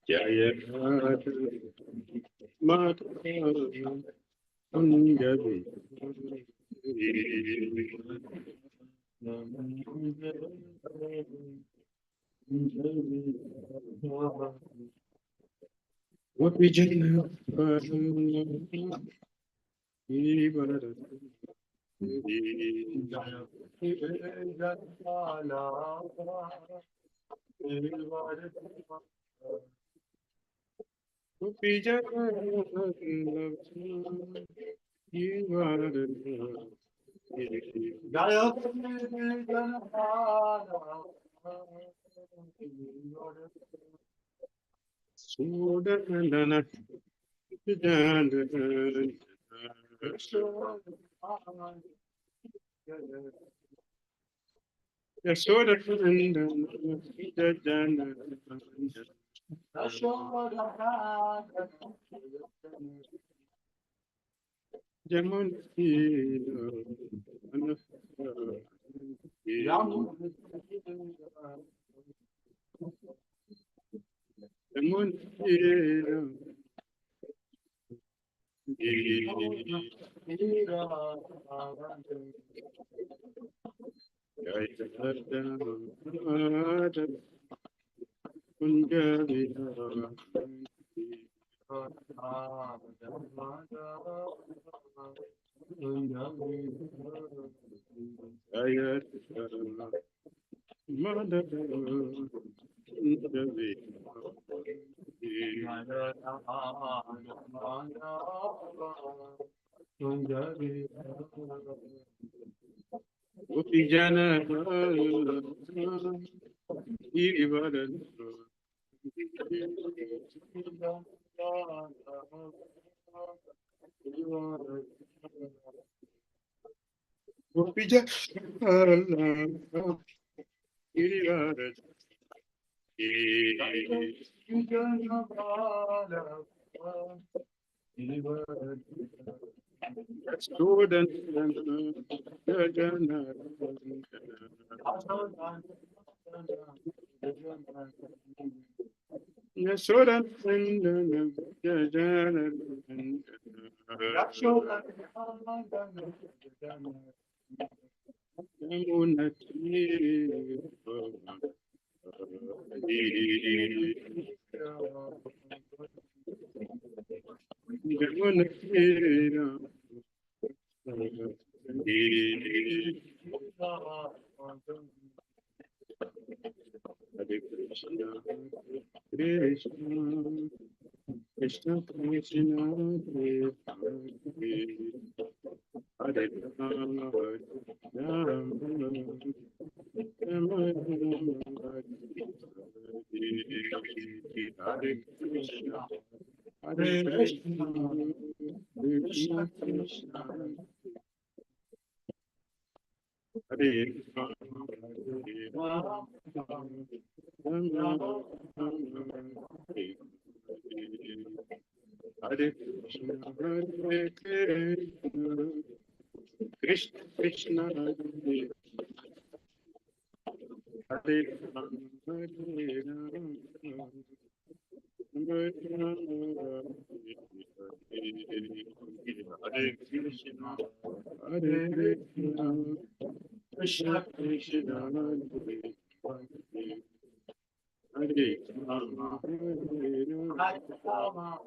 Jaya Mata Punjabi. What we just Krishna Krishna Hare Rama Hare Krishna Hare Krishna Krishna Krishna Hare Rama Hare Krishna Hare Krishna Krishna Hare Rama Hare Krishna Hare Krishna Krishna Krishna Hare Rama Hare Rama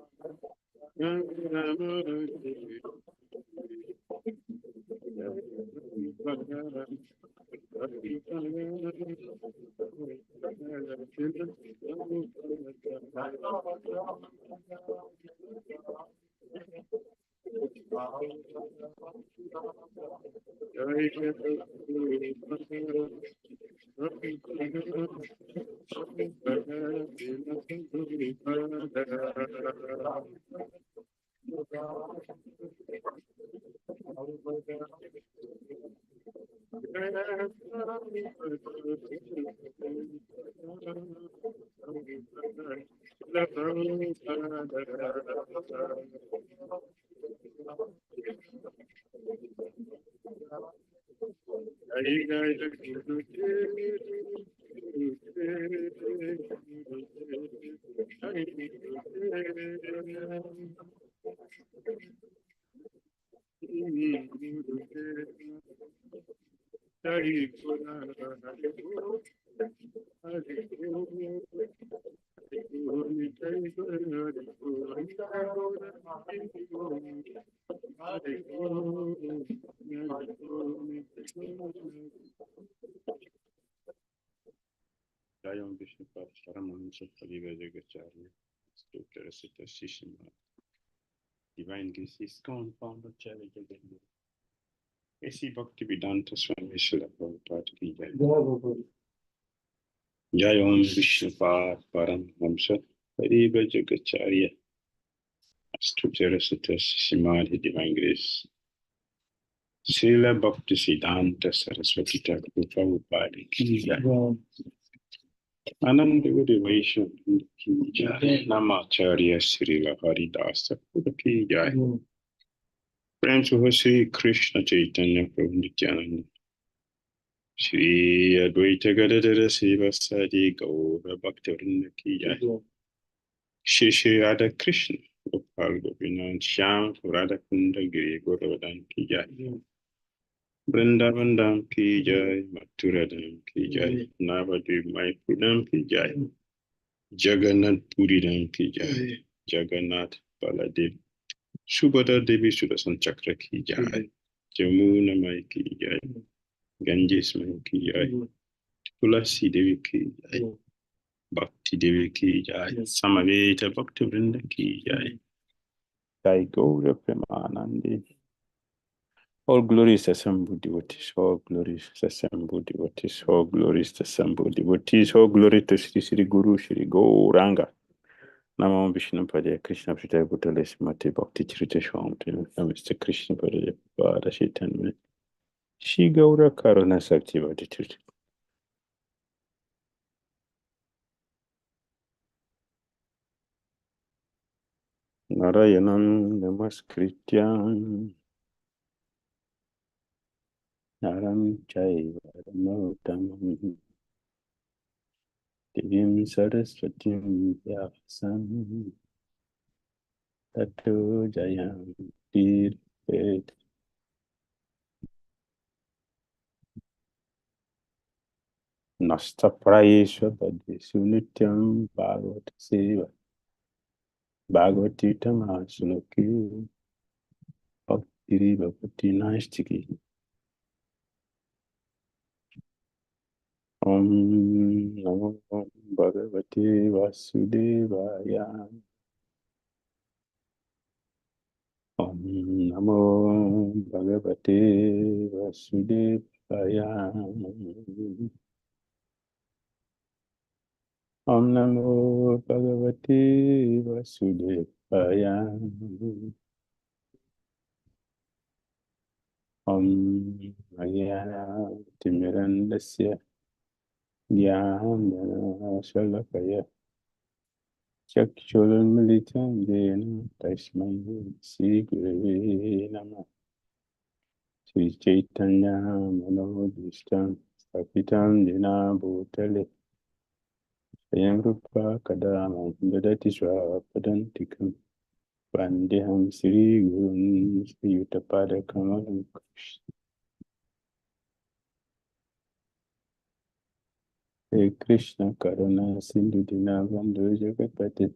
Jayam Vishnu Paramaham Sutaliva Jagacharya, Stokara Sutta Shishima, Divine Grace is gone, found of Charity Jagacharya. Esi Bhakti Vedanta Swami Srila Prabhupada Ki Jai. Jayam Vishnu Paramaham Sutaliva Jagacharya, Stokara Sutta Shishima, Divine Grace. Srila Bhakti Siddhanta Saraswati Thakur Prabhupada Ki Jai. Ananda Vaishnav Ki Jai. Namacharya Srila Haridas Thakur Ki Jai. Prem to Sri Krishna Chaitanya Prabhu Nityananda. Shri Advaita Gadadara Sivasadi Gaura Bhaktivinoda Ki Jai. Shri Radha Krishna Gopal Gopinath Shyam Radha Kunda Giri Govardhan Ki Jai. Vrindavan Dham Ki Jai, Mathura Dham Ki Jai, Navadvip Mayapur Dham Ki Jai, Jagannath Puri Dham Ki Jai, Jagannath Baladev, Subhadra Devi Sudarshan Chakra Ki Jai, Jamuna Mai Ki Jai, Ganges Mai Ki Jai, Tulasi Devi Ki Jai, Bhakti Devi Ki Jai, Samaveta Bhakti Vrinda Ki Jai, Jai Gaura Premanandi. All glories to Sambhu devotees, all glories to Sambhu devotees, all glories to Sambhu devotees, all glory to Sri Sri Guru Sri Gauranga. Namo Vishnu Padaya Krishna Pritaya Bhutale Srimati Bhakti Chirita Swami Mr. Krishna Padaya Pada Shaitan Shri Gaura Karuna Sakti Vadi Chirita. Narayanam Namaskrityam Naram Chaiva Narotamam Divim Saraswatim Vyasam Tato Jayam Tirpet Nasta Praesha Badhisu Nityam Bhagavata Seva Bhagavati Tama Sunaki Bhakti Bhakti Naistiki Om Namo Bhagavate Vasudevaya Om Namo Bhagavate Vasudevaya Om Namo Bhagavate Vasudevaya Om Ayana Timirandasya Gyana Shalakaya Chakshulmilitam Dena Tasmai Sri Gurave Namah Sri Chaitanya Manodishtam Sapitam Dina Bhutale Swayam Rupa Kadama Dadati Swapadantikam Vandeham Sri Gurun Sri Yuttapada Kamalam Hare Krishna Karuna Sindhu Dinavandhu Jagapati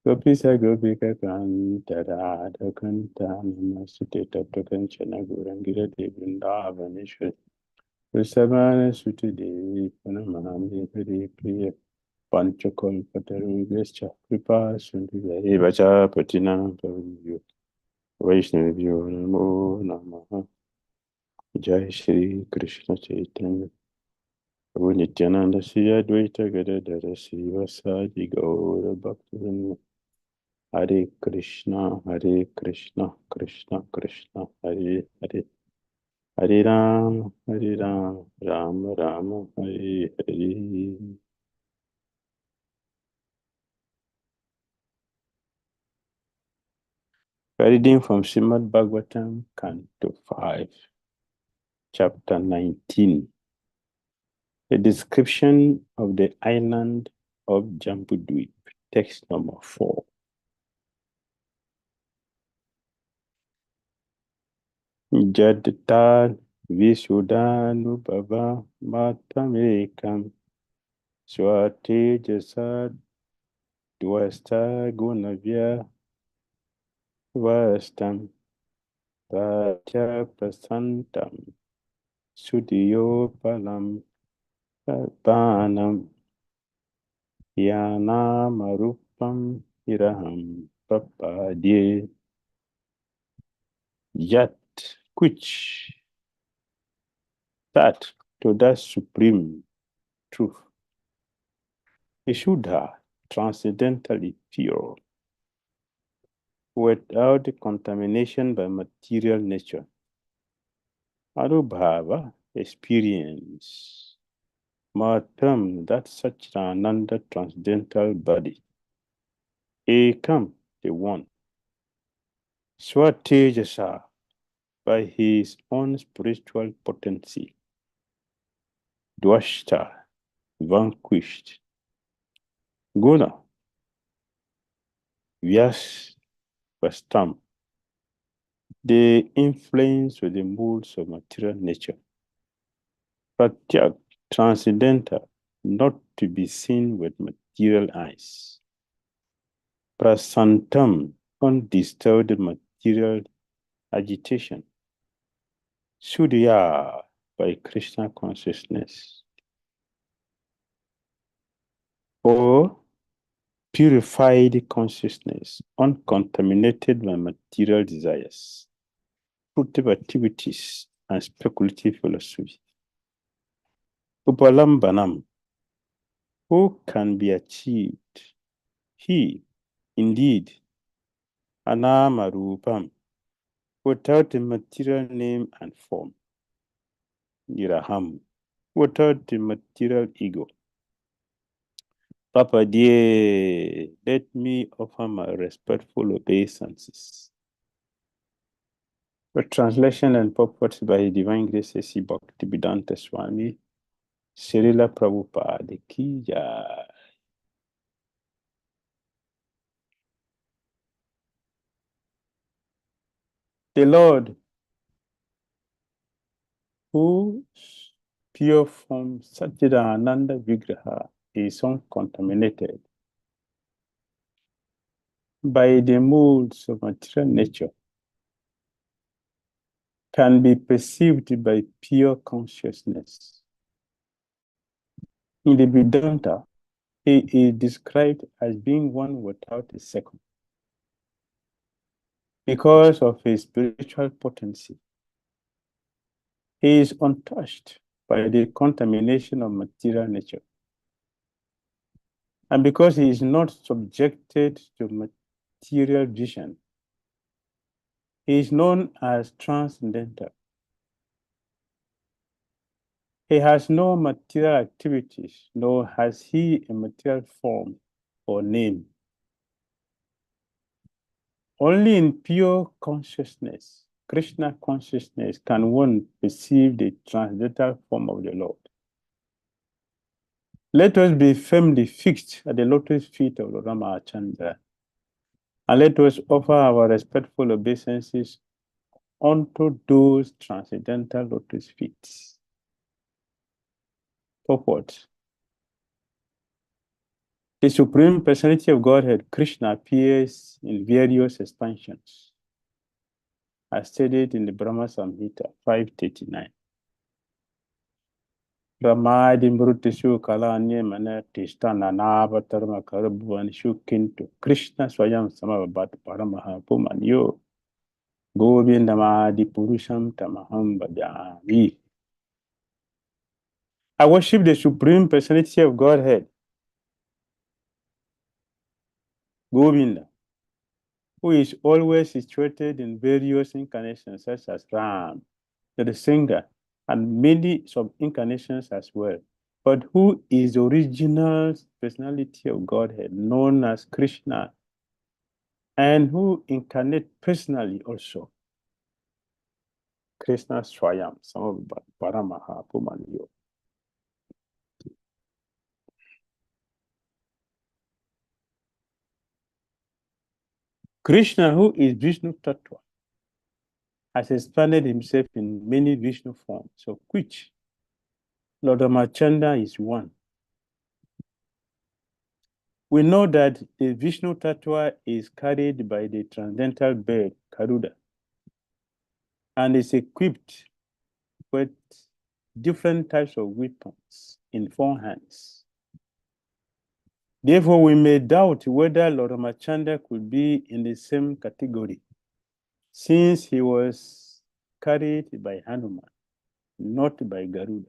Gopisa Gopika Kanta Radha Kanta Namasute Tapta Kanchana Gurangira Devrindavaneshwar Vrisabhana Suti Devi Panamami Hare Priya Panchakol Pataru Vescha Kripa Sundari Vacha Patina Pavanyu Vaishnavyo Namo Namaha Jai Shri Krishna Chaitanya Prabhu Nityananda Sri Advaita Gadadara Sri Vasadi Gaura Bhaktivinoda Hare Krishna, Krishna Krishna, Hare Hare, Hare Ram, Rama Rama, Hare Hare. Reading from Srimad Bhagavatam, Canto 5, Chapter 19. The description of the island of Jambudvip, text number 4. Jadata Vishuddhanubhava Matamekam Swatejasa Dwasta Gunavya Vastam Raja Prasantam Sudiyo Palam Panam Yanamarupam Iraham Prapadye Yat which that to that supreme truth Vishuddha, transcendently pure, without contamination by material nature. Anubhava, experience, Matam, that such another transcendental body. Ekam, the one. Swatejasa, by his own spiritual potency. Dwashta, vanquished. Guna, Vyas, Vastam, the influence of the moods of material nature. Pratyak, transcendental, not to be seen with material eyes. Prasantam, undisturbed material agitation. Sudhya, by Krishna consciousness. Or purified consciousness, uncontaminated by material desires, fruitive activities, and speculative philosophy. Upalambanam, who can be achieved? He, indeed, Anamarupam, without the material name and form. Niraham, without the material ego. Papa dear, let me offer my respectful obeisances. The translation and purport by His Divine Grace A.C. Bhakti Dhira Swami, Srila Prabhupada Ki Jai. The Lord, whose pure form Satchidananda Vigraha is uncontaminated by the moods of material nature, can be perceived by pure consciousness. In the Vedanta, he is described as being one without a second because of his spiritual potency. He is untouched by the contamination of material nature. And because he is not subjected to material vision, he is known as transcendental. He has no material activities, nor has he a material form or name. Only in pure consciousness, Krishna consciousness, can one perceive the transcendental form of the Lord. Let us be firmly fixed at the lotus feet of Rama Chandra, and let us offer our respectful obeisances unto those transcendental lotus feet. Purport. The Supreme Personality of Godhead, Krishna, appears in various expansions, as stated in the Brahma Samhita 539. Ramadi Mrutishu Kalanya Mana Tishtana Navatarma Karabuan Shukintu Krishna Swayam Samabat Paramaha Pumanyo Govindamadi Purusham Tamaham Bhajami. I worship the Supreme Personality of Godhead, Govinda, who is always situated in various incarnations such as Ram, the singer, and many sub-incarnations as well, but who is the original personality of Godhead, known as Krishna, and who incarnate personally also. Krishna Swayam, Paramaha Pumanyo. Krishna, who is Vishnu Tattva, has expanded himself in many Vishnu forms, of which Lord Ramachandra is one. We know that the Vishnu Tattva is carried by the transcendental bird, Garuda, and is equipped with different types of weapons in 4 hands. Therefore, we may doubt whether Lord Ramachandra could be in the same category, since he was carried by Hanuman, not by Garuda,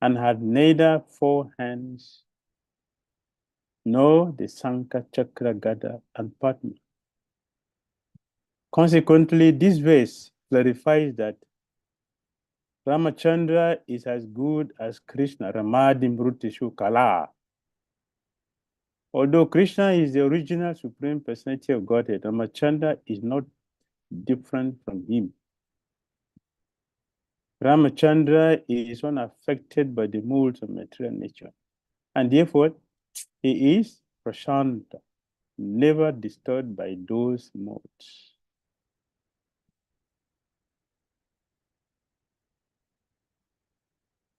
and had neither 4 hands nor the Sankha, Chakra, Gada, and Padma. Consequently, this verse clarifies that Ramachandra is as good as Krishna, Ramadim Rutishu Kala. Although Krishna is the original Supreme Personality of Godhead, Ramachandra is not different from him. Ramachandra is unaffected by the modes of material nature, and therefore he is Prashanta, never disturbed by those modes.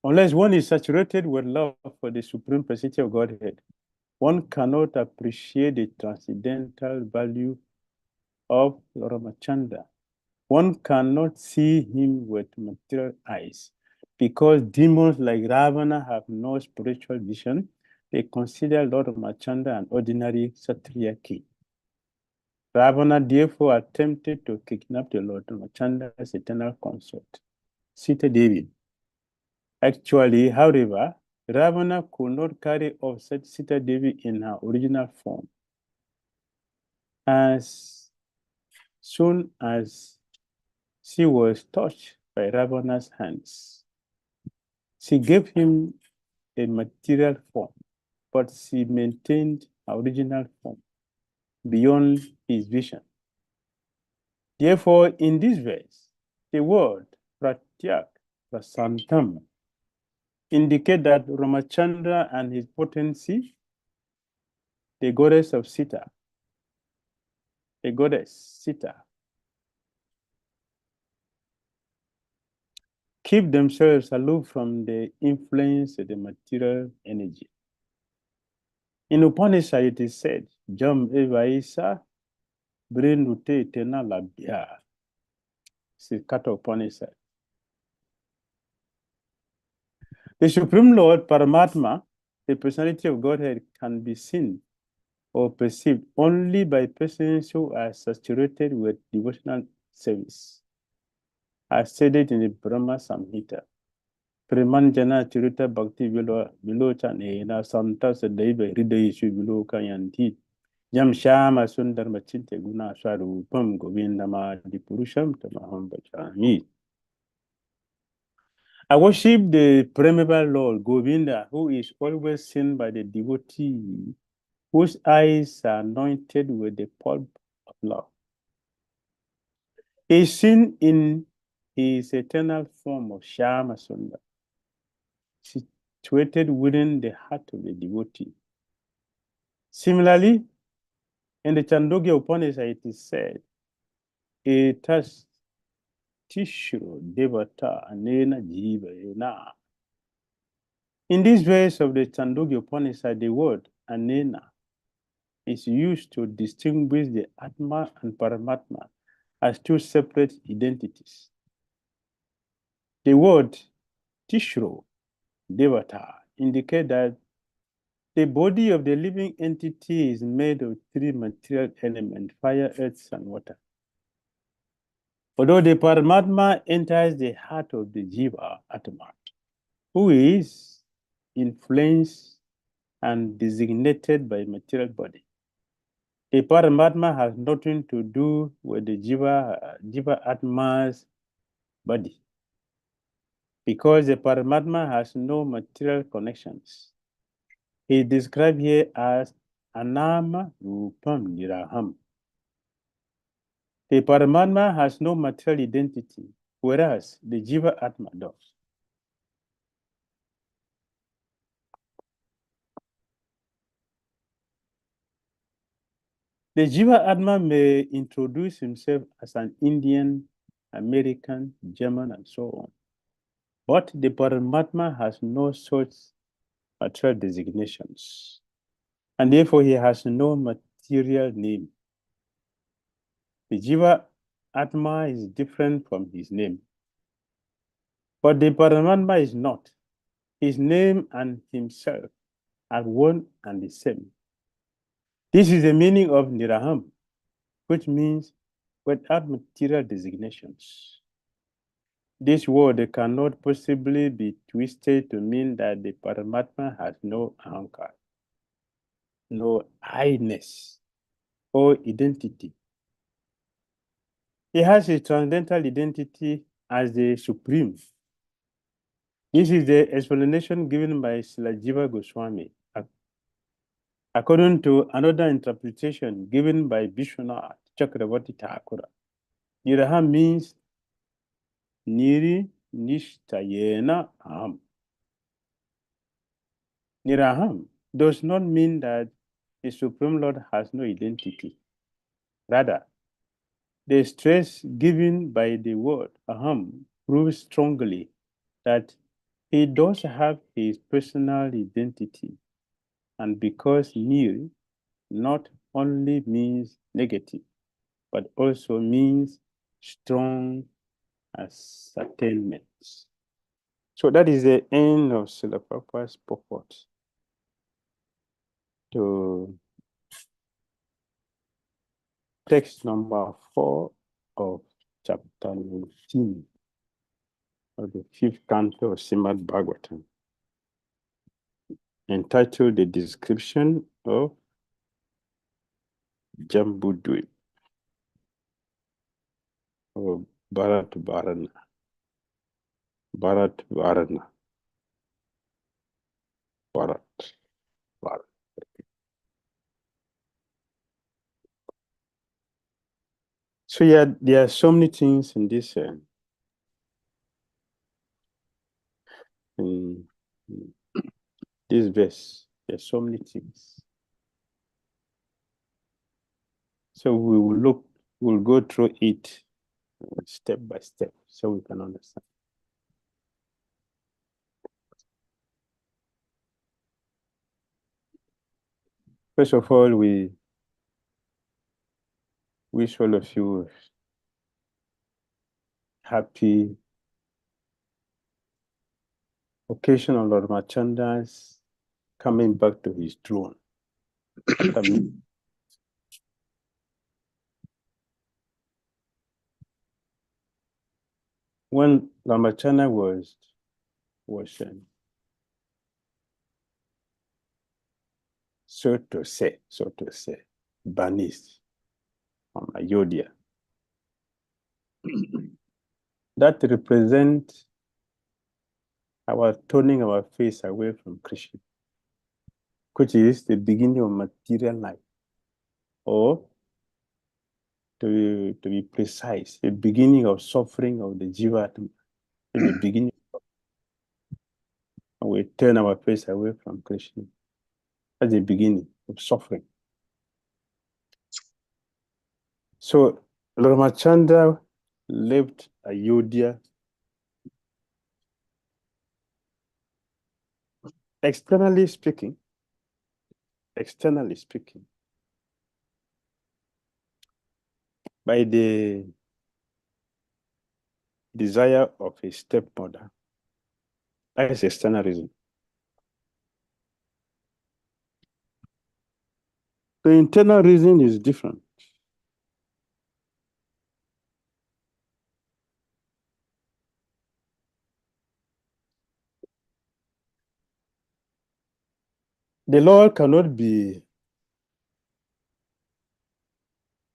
Unless one is saturated with love for the Supreme Personality of Godhead, one cannot appreciate the transcendental value of Ramachandra. One cannot see him with material eyes because demons like Ravana have no spiritual vision. They consider Lord Ramachandra an ordinary Kshatriya king. Ravana therefore attempted to kidnap the Lord Ramachandra's eternal consort, Sita Devi. Actually, however, Ravana could not carry off Sita Devi in her original form. As soon as she was touched by Ravana's hands, she gave him a material form, but she maintained her original form beyond his vision. Therefore, in this verse, the word Pratyak Prasantam indicate that Ramachandra and his potency, the goddess Sita, keep themselves aloof from the influence of the material energy. In Upanishad, it is said, Jam Evaisa Brinute Tena Labhya. Kata Upanishad. The Supreme Lord, Paramatma, the personality of Godhead, can be seen or perceived only by persons who are saturated with devotional service, as stated in the Brahma Samhita. Premanjana Chirita Bhakti Vilocha Nena Santa Sadaiva Hridayishu Viloka Yanti Jam Shama Sundar Machinte Guna Sarupam Govindama Dipurusham Tamaham Bachami. I worship the primeval Lord Govinda, who is always seen by the devotee, whose eyes are anointed with the pulp of love. He is seen in his eternal form of Shama Sundar, situated within the heart of the devotee. Similarly, in the Chandogya Upanishad, it is said, Etas Tishro Devata Anena Jiva Ena. In this verse of the Chandogya Upanishad, the word Anena is used to distinguish the Atma and Paramatma as 2 separate identities. The word Tishro Devata indicates that the body of the living entity is made of 3 material elements, fire, earth, and water. Although the Paramatma enters the heart of the Jiva, Atma, who is influenced and designated by material body. The Paramatma has nothing to do with the Jiva Atma's body, because the Paramatma has no material connections. He is described here as Anama Rupam Niraham. The Paramatma has no material identity, whereas the Jiva Atma does. The Jiva Atma may introduce himself as an Indian, American, German, and so on. But the Paramatma has no such material designations, and therefore he has no material name. The Jiva Atma is different from his name, but the Paramatma is not. His name and himself are one and the same. This is the meaning of Niraham, which means without material designations. This word cannot possibly be twisted to mean that the Paramatma has no ahankar, no I-ness, or identity. He has a transcendental identity as the Supreme. This is the explanation given by Srila Jiva Goswami, according to another interpretation given by Vishwanath Chakravarti Thakura. Niraham means Niri Nishtayena Aham. Niraham does not mean that the Supreme Lord has no identity. Rather, the stress given by the word Aham proves strongly that he does have his personal identity, and because Nir not only means negative, but also means strong ascertainment. So that is the end of Srila Prabhupada's purport to text number 4 of chapter 19 of the 5th canto of Srimad Bhagavatam, entitled The Description of Jambudvip or Bharat Varana. Bharat Varana. Bharat Varana. So yeah, there are so many things in this in this verse. There are so many things. So we will we'll go through it step by step so we can understand. First of all, we wish all of you happy occasion of Lord Machanda's coming back to his throne. When Ramachanda was so to say, banished from Ayodhya, that represents our turning our face away from Krishna, which is the beginning of material life, or to be precise, the beginning of suffering of the Jiva, the beginning when we turn our face away from Krishna. That's the beginning of suffering. So Lord Ramachandra left Ayodhya. Externally speaking, by the desire of his stepmother. That is external reason. The internal reason is different. The Lord cannot be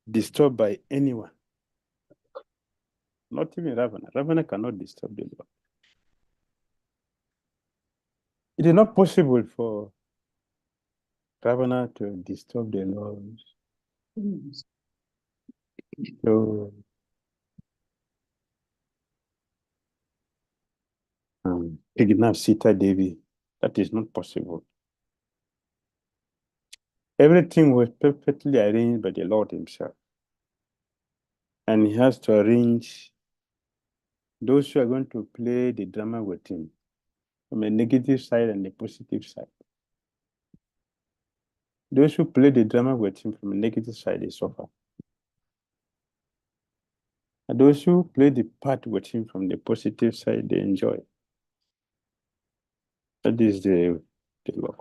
disturbed by anyone. Not even Ravana. Ravana cannot disturb the Lord. It is not possible for Ravana to disturb the Lord. So, kidnap Sita Devi. That is not possible. Everything was perfectly arranged by the Lord himself. And he has to arrange those who are going to play the drama with him from a negative side and a positive side. Those who play the drama with him from a negative side, they suffer. And those who play the part with him from the positive side, they enjoy. That is the law.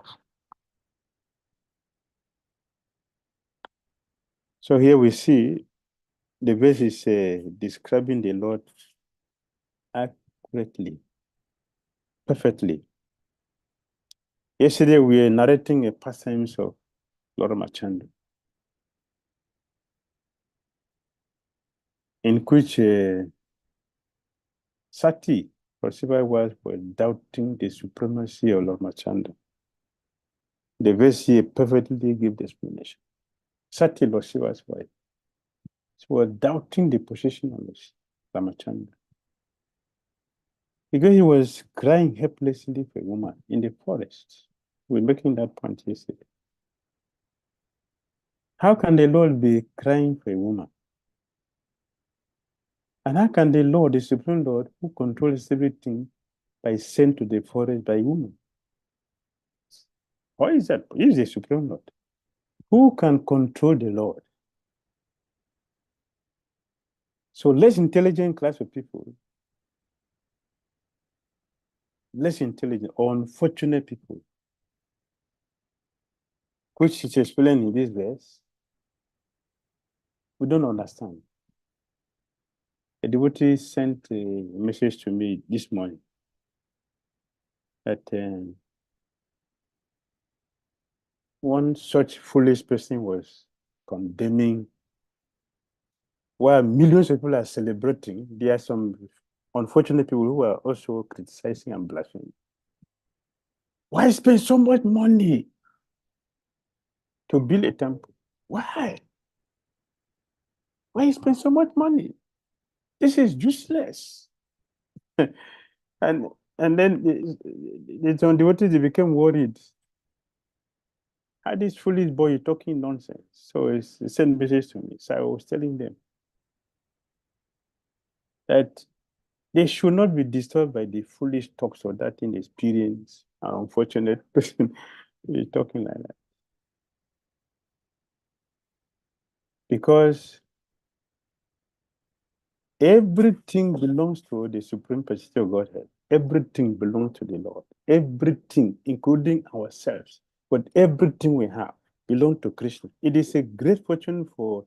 So here we see the verse is describing the Lord accurately, perfectly. Yesterday we were narrating a passage of Lord Machando, in which Sati Rosiva was for doubting the supremacy of Lord Machando. The verse here perfectly gives the explanation. Sati Rosiva's wife. She was doubting the position of Ramachandra. Because he was crying helplessly for a woman in the forest. We're making that point yesterday. How can the Lord be crying for a woman? And how can the Lord, the Supreme Lord, who controls everything, be sent to the forest by a woman? Why is that? He is the Supreme Lord. Who can control the Lord? So less intelligent class of people, less intelligent or unfortunate people, which is explained in this verse, we don't understand. A devotee sent a message to me this morning that one such foolish person was condemning, while millions of people are celebrating, there are some unfortunate people who are also criticizing and blaspheming. Why spend so much money to build a temple? Why? Why spend so much money? This is useless. and then the devotees became worried. How this foolish boy is talking nonsense? So he sent message to me. So I was telling them that they should not be disturbed by the foolish talks of that inexperienced and unfortunate person who is talking like that. Because everything belongs to the Supreme Personality of Godhead. Everything belongs to the Lord. Everything, including ourselves, but everything we have belongs to Krishna. It is a great fortune for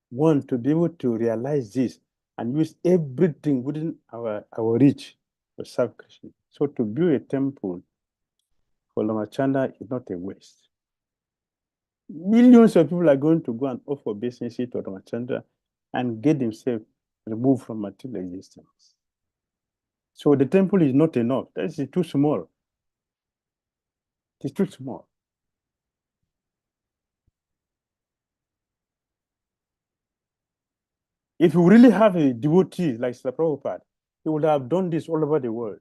one to be able to realize this and use everything within our reach to serve Krishna. So to build a temple for Lamachanda is not a waste. Millions of people are going to go and offer obeisance to Ramachandra and get themselves removed from material existence. So the temple is not enough. That is too small. It is too small. If you really have a devotee like Srila Prabhupada, he would have done this all over the world.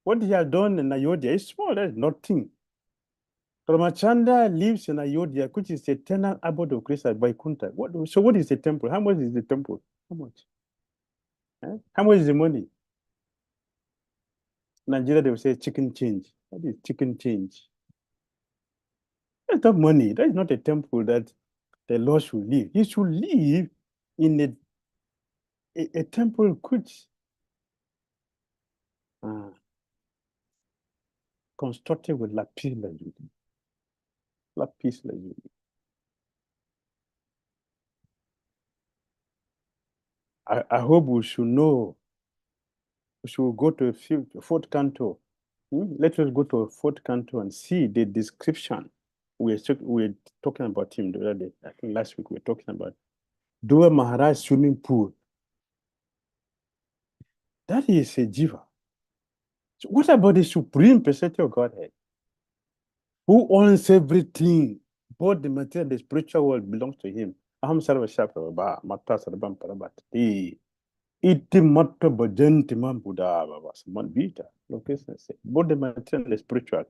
What he has done in Ayodhya is small, that is nothing. Ramachandra lives in Ayodhya, which is the eternal abode of Krishna by Kunta. So what is the temple? How much is the temple? How much? How much is the money? Nigeria, they will say chicken change. That is chicken change. That's not money. That is not a temple that the Lord should live. He should live in a temple which constructed with lapis lazuli. Lapis lazuli. I hope we should know. We should go to fourth canto. Let us go to fourth canto and see the description. We're talking about him the other day. I think last week we were talking about Dua Maharaj swimming pool. That is a jiva. So what about the Supreme Personality of Godhead, who owns everything? Both the material and the spiritual world belongs to him. Aham sarva shakra ba mata sarvam parabhati. Iti matta bhajanti mam buddha baba saman vita. Location say both the material and the spiritual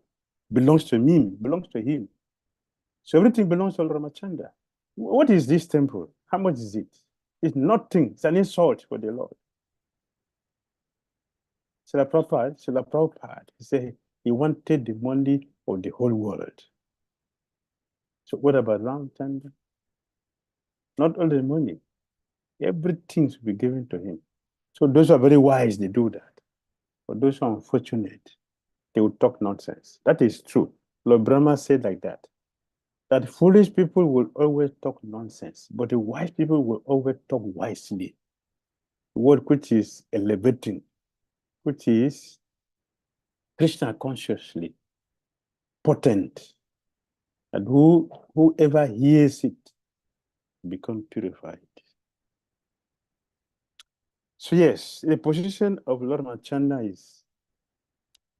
belongs to him. So everything belongs to Ramachandra. What is this temple? How much is it? It's nothing. It's an insult for the Lord. Srila Prabhupada, he said he wanted the money of the whole world. So what about Ramachandra? Not all the money. Everything should be given to him. So those who are very wise, they do that. But those who are unfortunate, they will talk nonsense. That is true. Lord Brahma said like that. That foolish people will always talk nonsense, but the wise people will always talk wisely. The word which is elevating, which is Krishna consciously, potent, and whoever hears it become purified. So yes, the position of Lord Ramachandra is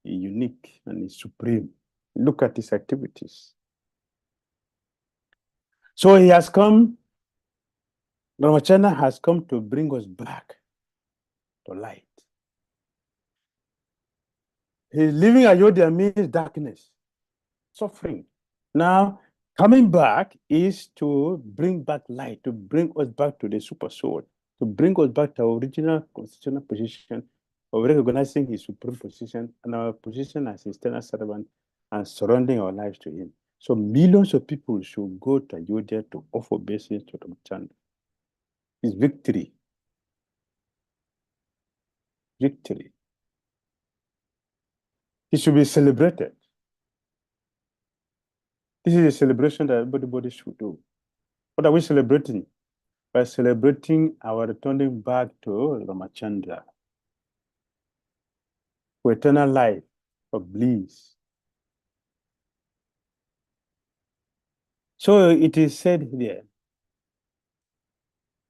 unique and is supreme. Look at his activities. So he has come, Ramachandra has come to bring us back to light. His living Ayodhya means darkness, suffering. Now, coming back is to bring back light, to bring us back to the super soul, to bring us back to our original constitutional position of recognizing his supreme position and our position as his eternal servant and surrendering our lives to him. So millions of people should go to Ayodhya to offer obeisance to Ramachandra. His victory. Victory. He should be celebrated. This is a celebration that everybody should do. What are we celebrating? By celebrating our returning back to Ramachandra for eternal life, for bliss. So it is said here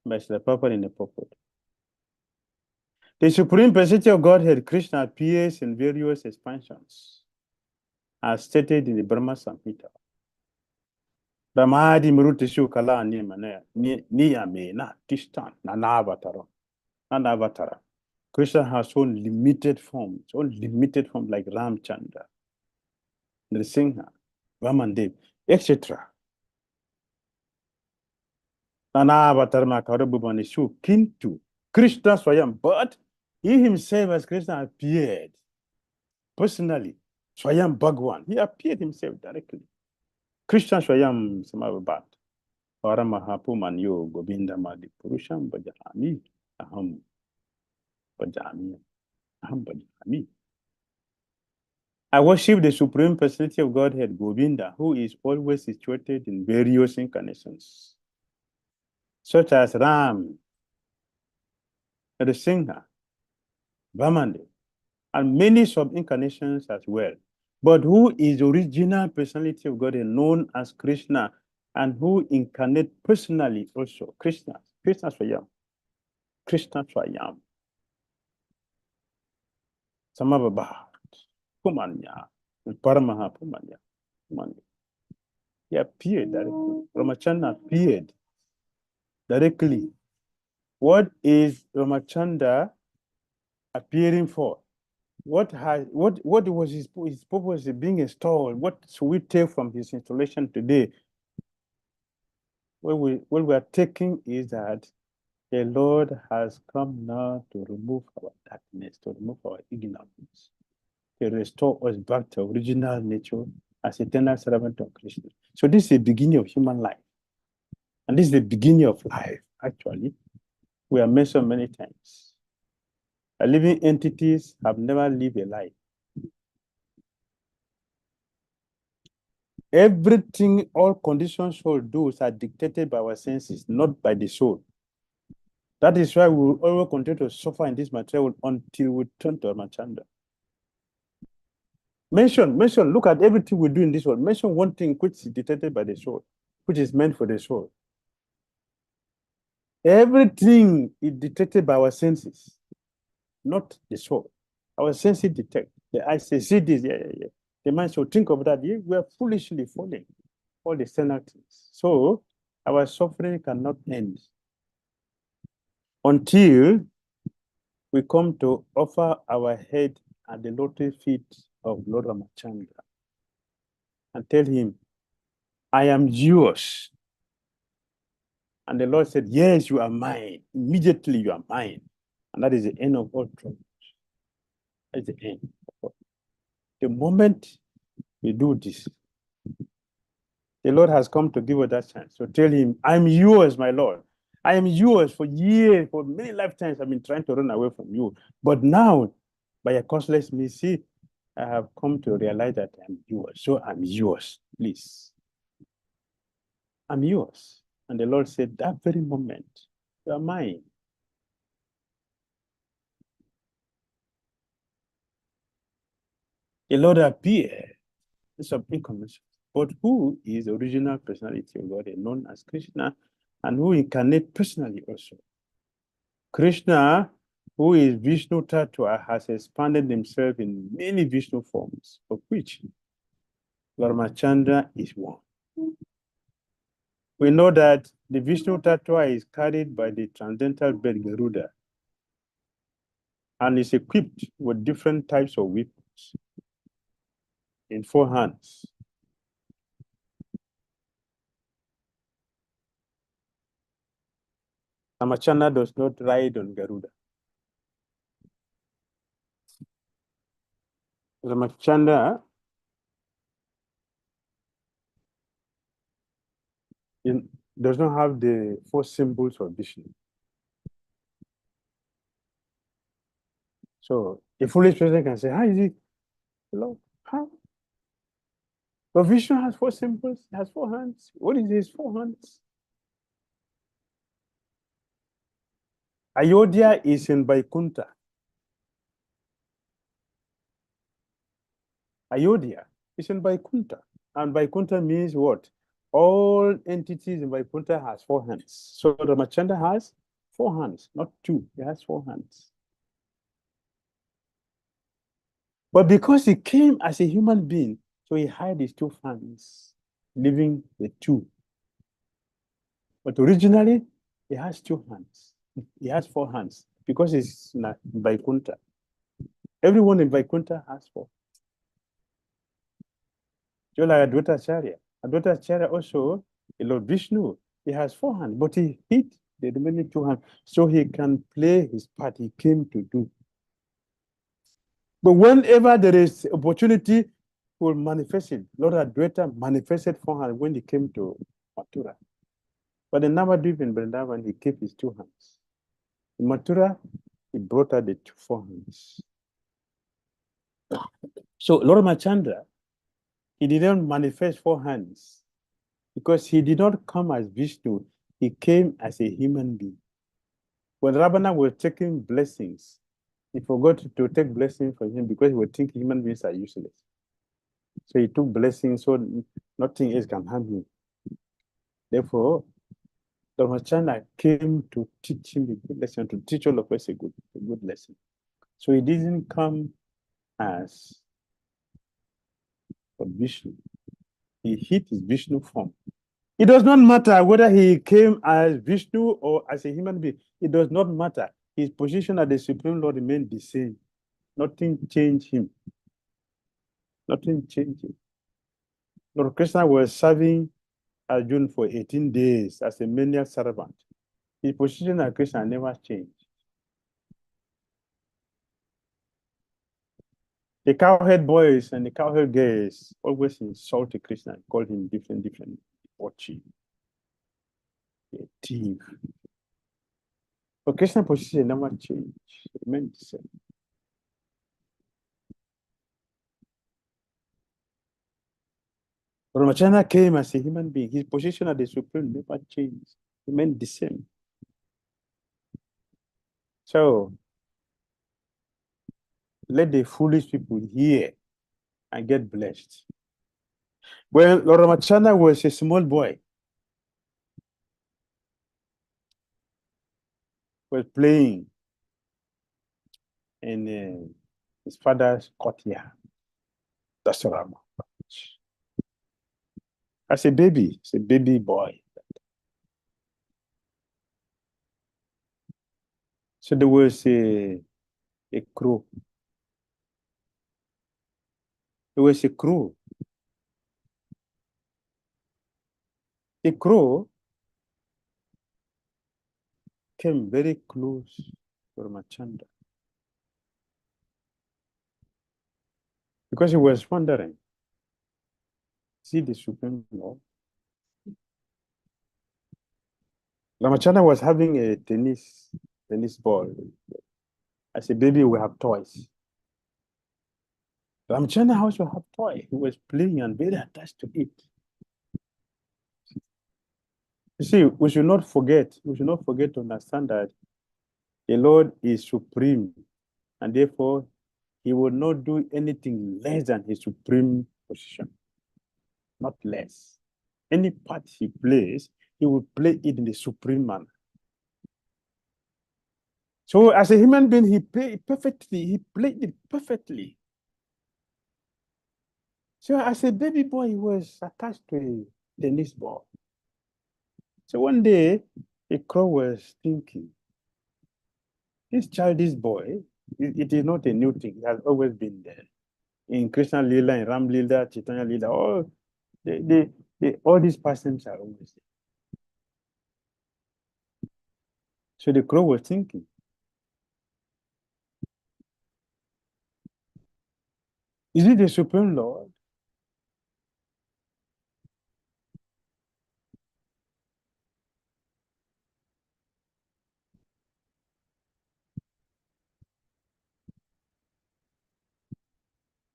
by Srila Prabhupada in the purport. The Supreme Personality of Godhead, Krishna, appears in various expansions, as stated in the Brahma Samhita. Ramadi Mrutishu Kala Niyamena Tishtan Nanavatara. Krishna has own limited form, like Ramchandra, Nrsimha, Vamandev, etc. Nanavatarma Karabubanishu Kintu, Krishna Swayam, but he himself as Krishna appeared personally, Swayam Bhagwan, he appeared himself directly. Krishna Swayam Samavabat, Paramahapumanyo Govinda Madi Purusham Bhajami, Aham Bhajami, Aham Bhajami. I worship the Supreme Personality of Godhead, Govinda, who is always situated in various incarnations, such as Ram, Nrsimha, Vamandev, and many sub-incarnations as well. But who is the original personality of Godhead, known as Krishna, and who incarnate personally also, Krishna Swayam, Samabhabhat, Pumanya, and Paramaha Pumanya. He appeared directly. Ramachandra appeared directly. What is Ramachandra appearing for? What was his purpose of being installed? What should we take from his installation today? What we are taking is that the Lord has come now to remove our darkness, to remove our ignorance, to restore us back to original nature as eternal servant of Krishna. So this is the beginning of human life. And this is the beginning of life, actually. We have mentioned many times. Living entities have never lived a life. Everything, all conditions soul does are dictated by our senses, not by the soul. That is why we will always continue to suffer in this material until we turn to Ramachandra. Mention, look at everything we do in this world. Mention one thing which is dictated by the soul, which is meant for the soul. Everything is dictated by our senses, not the soul. Our senses detect. The eyes say, see this, yeah. The mind should think of that. We are foolishly following all the external things. So our suffering cannot end until we come to offer our head at the lotus feet of Lord Ramachandra. and tell him, I am yours. And the Lord said, yes, you are mine. Immediately you are mine. And that is the end of all trouble. That's the end. The moment we do this, the Lord has come to give us that chance. So tell him, I'm yours, my Lord. I am yours for years, for many lifetimes. I've been trying to run away from you. But now, by a causeless mercy, I have come to realize that I'm yours. So I'm yours, please. I'm yours. And the Lord said, that very moment, you are mine. The Lord appeared in some incarnations. But who is the original personality of God, known as Krishna, and who incarnate personally also? Krishna, who is Vishnu Tattva, has expanded himself in many Vishnu forms, of which Ramachandra is one. We know that the Vishnu Tattva is carried by the transcendental bird Garuda and is equipped with different types of weapons in 4 hands. Ramachandra does not ride on Garuda. Ramachandra does not have the 4 symbols of Vishnu. So a foolish person can say, how is it? Hello? How? But Vishnu has 4 symbols, he has 4 hands. What is his 4 hands? Ayodhya is in Vaikuntha. Ayodhya is in Vaikuntha. And Vaikuntha means what? All entities in Vaikuntha has 4 hands. So Ramachandra has 4 hands, not 2. He has 4 hands. But because he came as a human being, so he had his 2 hands, leaving the 2. But originally, he has 2 hands. He has 4 hands because it's in Vaikuntha. Everyone in Vaikuntha has 4. Just like Advaita Acharya. Advaita Acharya also, the Lord Vishnu, he has 4 hands, but he hid the remaining 2 hands so he can play his part he came to do. But whenever there is opportunity, he will manifest it. Lord Advaita manifested 4 hands when he came to Mathura. But in Navadvip in Vrindavan, he kept his 2 hands. In Mathura, he brought out the 4 hands. So Lord Machandra, he didn't manifest 4 hands because he did not come as Vishnu. He came as a human being. When Ravana was taking blessings, he forgot to take blessings from him because he would think human beings are useless. So he took blessings so nothing else can harm him. Therefore, Dharmachandra came to teach him a good lesson, to teach all of us a good lesson. So he didn't come as Vishnu. He hid his Vishnu form. It does not matter whether he came as Vishnu or as a human being. It does not matter. His position as the Supreme Lord remained the same. Nothing changed him. Nothing changed him. Lord Krishna was serving Arjuna for 18 days as a maniac servant. His position as Krishna never changed. The cowherd boys and the cowherd girls always insulted Krishna, called him different, Ochi, a thief. But Krishna's position never changed. It remained the same. Ramachandra came as a human being. His position as the Supreme never changed. It remained the same. So let the foolish people hear and get blessed. When Lord Ramachandra was a small boy, was playing in his father's courtyard. That's Rama. As a baby, it's a baby boy. So there was a crow. There was a crow The crow came very close to Ramachandra because he was wondering, see the Supreme Lord? Ramachandra was having a tennis ball. As a baby, we have toys. Ramachandra also have toy. He was playing and very attached to it. You see, we should not forget to understand that the Lord is supreme, and therefore he will not do anything less than his supreme position, not less. Any part he plays, he will play it in the supreme manner. So as a human being, he played it perfectly. He played it perfectly. So as a baby boy, he was attached to a tennis ball. So one day, the crow was thinking, this child, this boy, it is not a new thing. It has always been there. In Krishna Lila, in Ram Lila, Chaitanya Lila, all these persons are always there. So the crow was thinking, is it the Supreme Lord?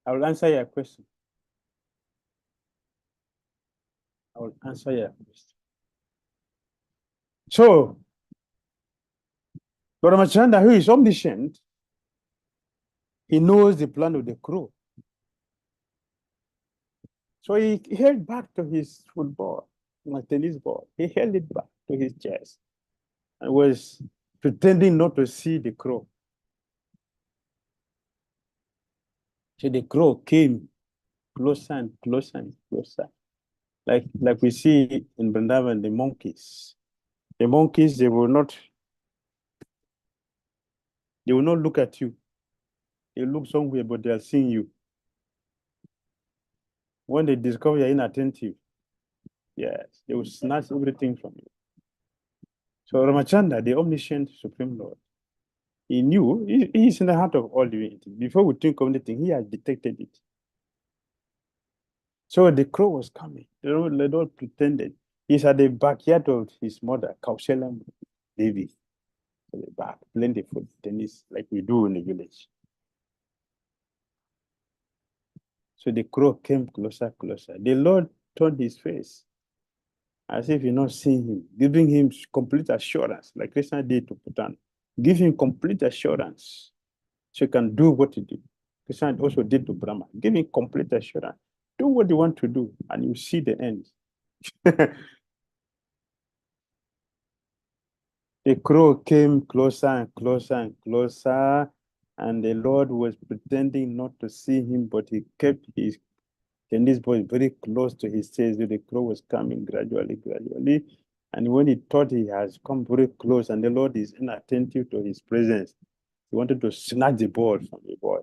I will answer your question. I will answer your question. So, Lord Ramachandra, who is omniscient, he knows the plan of the crow. So he held back to his football, my tennis ball. He held it back to his chest and was pretending not to see the crow. So the crow came closer and closer and closer. Like we see in Vrindavan, the monkeys. The monkeys, they will not look at you. They look somewhere, but they are seeing you. When they discover you're inattentive, yes, they will snatch everything from you. So Ramachandra, the omniscient Supreme Lord, he knew, he's in the heart of all living things. Before we think of anything, he has detected it. So the crow was coming. They all pretended. He's at the backyard of his mother, Kaushala Devi, at the back, playing the foot tennis like we do in the village. So the crow came closer, closer. The Lord turned his face as if you're not seeing him, giving him complete assurance, like Krishna did to Putan. Give him complete assurance so he can do what he did. Krishna also did to Brahma. Give him complete assurance. Do what you want to do, and you see the end. The crow came closer and closer and closer, and the Lord was pretending not to see him, but he kept his tennis ball very close to his chest. The crow was coming gradually, gradually. And when he thought he has come very close and the Lord is inattentive to his presence, he wanted to snatch the ball from the boy.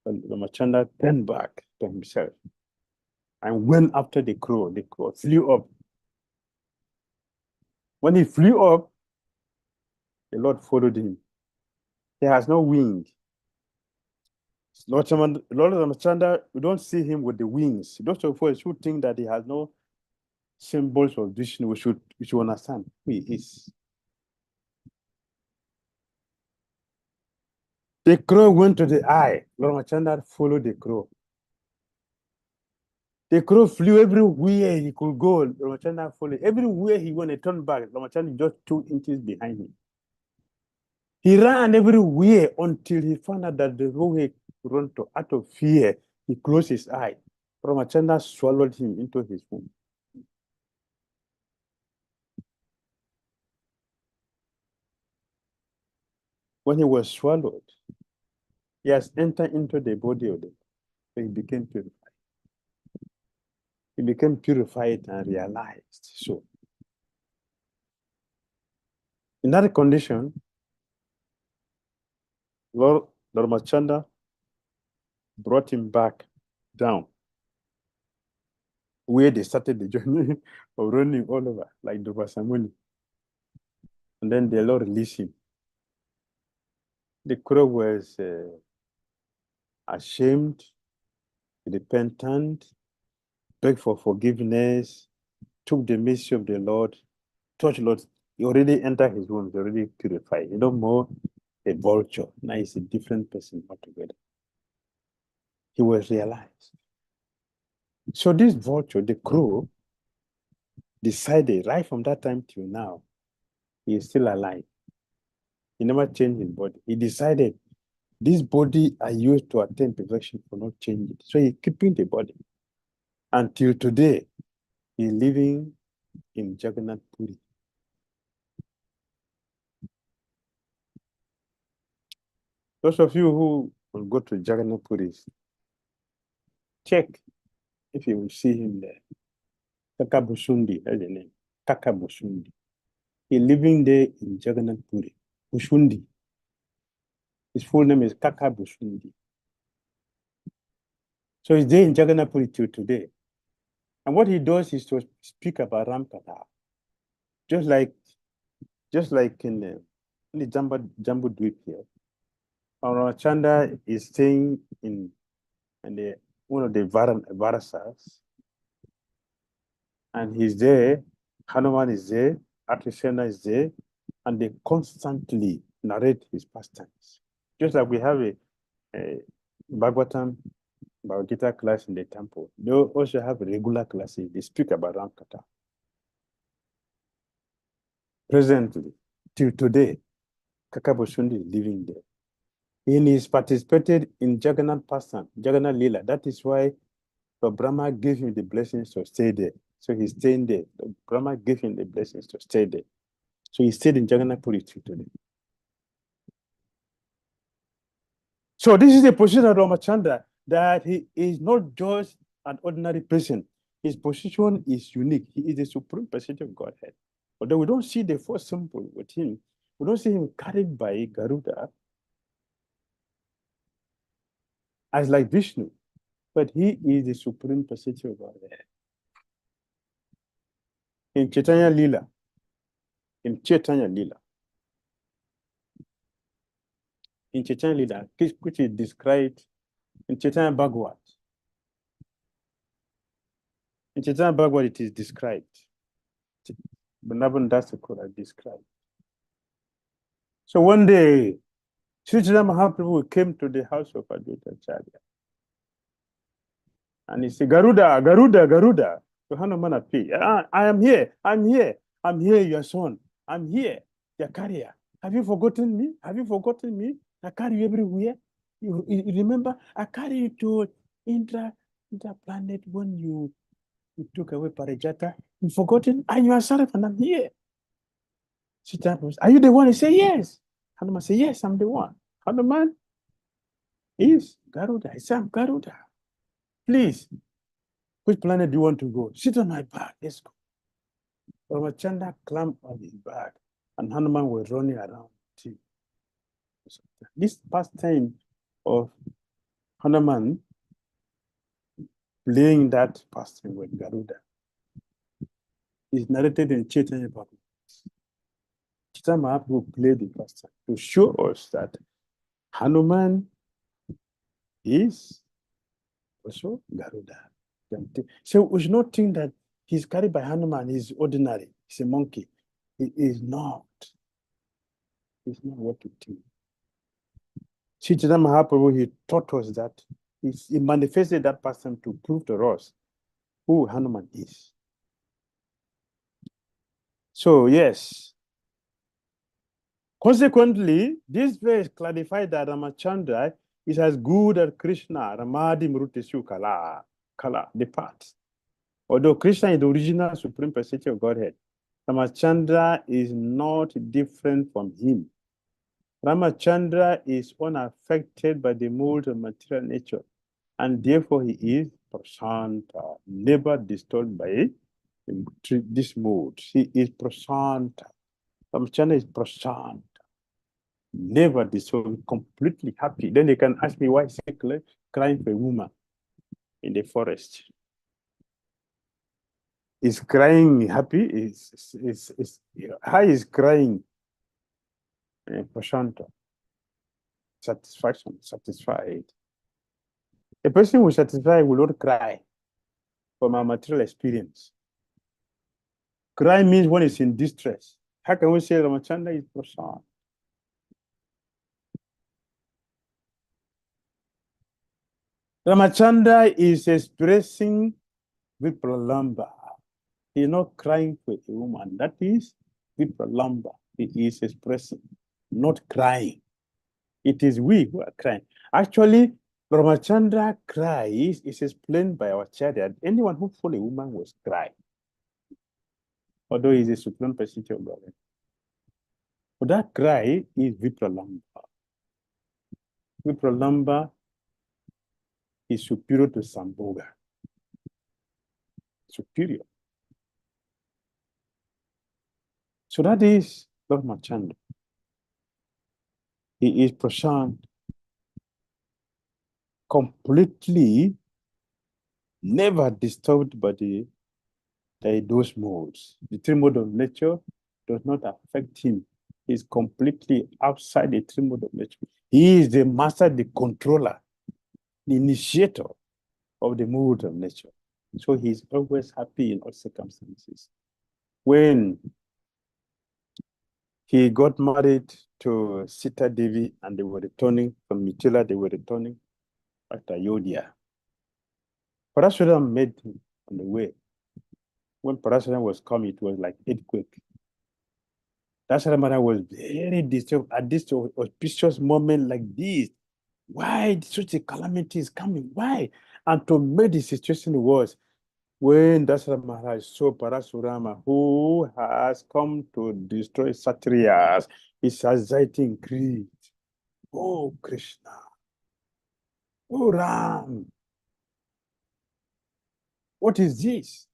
But Ramachandra turned back to himself and went after the crow. The crow flew up. When he flew up, the Lord followed him. He has no wing. Lord Ramachandra, we don't see him with the wings. Those of us who think that he has no symbols of Vishnu, we should understand who he is. The crow went to the eye. Lord Ramachandra followed the crow. The crow flew everywhere he could go. Ramachandra followed. Everywhere he went, he turned back. Ramachandra just 2 inches behind him. He ran everywhere until he found out that the road he run to, out of fear, he closed his eye. Ramachandra swallowed him into his womb. When he was swallowed, he has entered into the body of the, so he became purified. He became purified and realized. So, in that condition, Lord Ramachandra brought him back down. where they started the journey of running all over, like Dubasamuni. And then the Lord released him. The crow was ashamed, repentant, begged for forgiveness, took the mercy of the Lord, touched Lord. He already entered his wounds, already purified. No more a vulture. Now he's a different person altogether. He was realized. So this vulture, the crow, decided right from that time till now, he is still alive. He never changed his body. He decided this body I used to attain perfection will not change it. So he's keeping the body. Until today, he's living in Jagannath Puri. Those of you who will go to Jagannath Puri, check if you will see him there. Kaka Busundi, that's the name. Kaka Busundi. He's living there in Jagannath Puri. Busundi. His full name is Kaka Busundi. So he's there in Jagannath Puri till today. And what he does is to speak about Ramkata. Just like in the Jambu Dweep here. Chanda is staying in one of the Varasas. And he's there, Hanuman is there, Atisena is there, and they constantly narrate his pastimes. Just like we have a Bhagavatam, Bhagavad Gita class in the temple, they also have regular classes. They speak about Ramkata. Presently, till today, Kakabosundi is living there. He is participated in Jagannath pastime, Jagannath Lila. That is why Brahma gave him the blessings to stay there. So he's staying there. Brahma gave him the blessings to stay there. So he stayed in Jagannath Puri today. So this is the position of Ramachandra, that he is not just an ordinary person. His position is unique. He is the supreme personality of Godhead. Although we don't see the first symbol with him, we don't see him carried by Garuda as like Vishnu, but he is the supreme personality of Godhead. In Chaitanya Lila, in Chaitanya Lila, which is described in Chaitanya Bhagavad. In Chaitanya Bhagavad, it is described. Vrindavan Dasakura described. So one day, Sri Chaitanya Mahaprabhu came to the house of Advaita Acharya. And he said, Garuda, Garuda, Garuda. So Hanuman appeared. I am here, I'm here, I'm here, your son. I'm here, your carrier. Have you forgotten me? Have you forgotten me? I carry you everywhere. You remember, I carry you to intra-planet when you took away Parijata. You forgotten? And you are sorry, and I'm here. Are you the one? He said, yes. Hanuman said, yes, I'm the one. Hanuman is Garuda. He said, I'm Garuda. Please, which planet do you want to go? Sit on my back. Let's go. Ramachandra climbed on his back, and Hanuman was running around too. This pastime of Hanuman playing that pastime with Garuda is narrated in Chaitanya Bhagavad. Chaitanya Mahaprabhu played the pastime to show us that Hanuman is also Garuda. So we should not think that he's carried by Hanuman, he's ordinary, he's a monkey. He is not. It's not what we think. Chaitanya Mahaprabhu, he taught us that he manifested that person to prove to us who Hanuman is. So, yes. Consequently, this verse clarified that Ramachandra is as good as Krishna, Ramadi Mruteshu Kala, the path. Although Krishna is the original supreme personality of Godhead, Ramachandra is not different from him. Ramachandra is unaffected by the mold of material nature, and therefore he is Prasanta, never disturbed by this mode. He is Prasanta. Ramachandra is Prasanta, never disturbed, completely happy. Then they can ask me why he's crying for a woman in the forest. Is crying happy? How is crying prashanta? Satisfaction, satisfied. A person who is satisfied will not cry from a material experience. Cry means one is in distress. How can we say Ramachandra is prashant? Ramachandra is expressing Vipralamba. He is not crying for a woman. That is Vipralamba. He is expressing, not crying. It is we who are crying. Actually, Ramachandra cries is explained by our chariot. Anyone who follows a woman was cry. Although he is a supreme personality of God. But that cry is Vipralamba. Vipralamba is superior to Sambhoga. Superior. So that is Lord Ramachandra. He is prashant, completely never disturbed by those modes. The three modes of nature does not affect him. He is completely outside the three modes of nature. He is the master, the controller, the initiator of the mode of nature. So he is always happy in all circumstances. When he got married to Sita Devi and they were returning from Mithila, they were returning back to Ayodhya. Parashuram met him on the way. When Parashuram was coming, it was like earthquake. Dasharamana was very disturbed at this auspicious moment like this. Why such a calamity is coming? Why? And to make the situation worse, when Dasharamana saw Parasurama, who has come to destroy Satriyas, his anxiety increased. Oh, Krishna. Oh, Ram. What is this?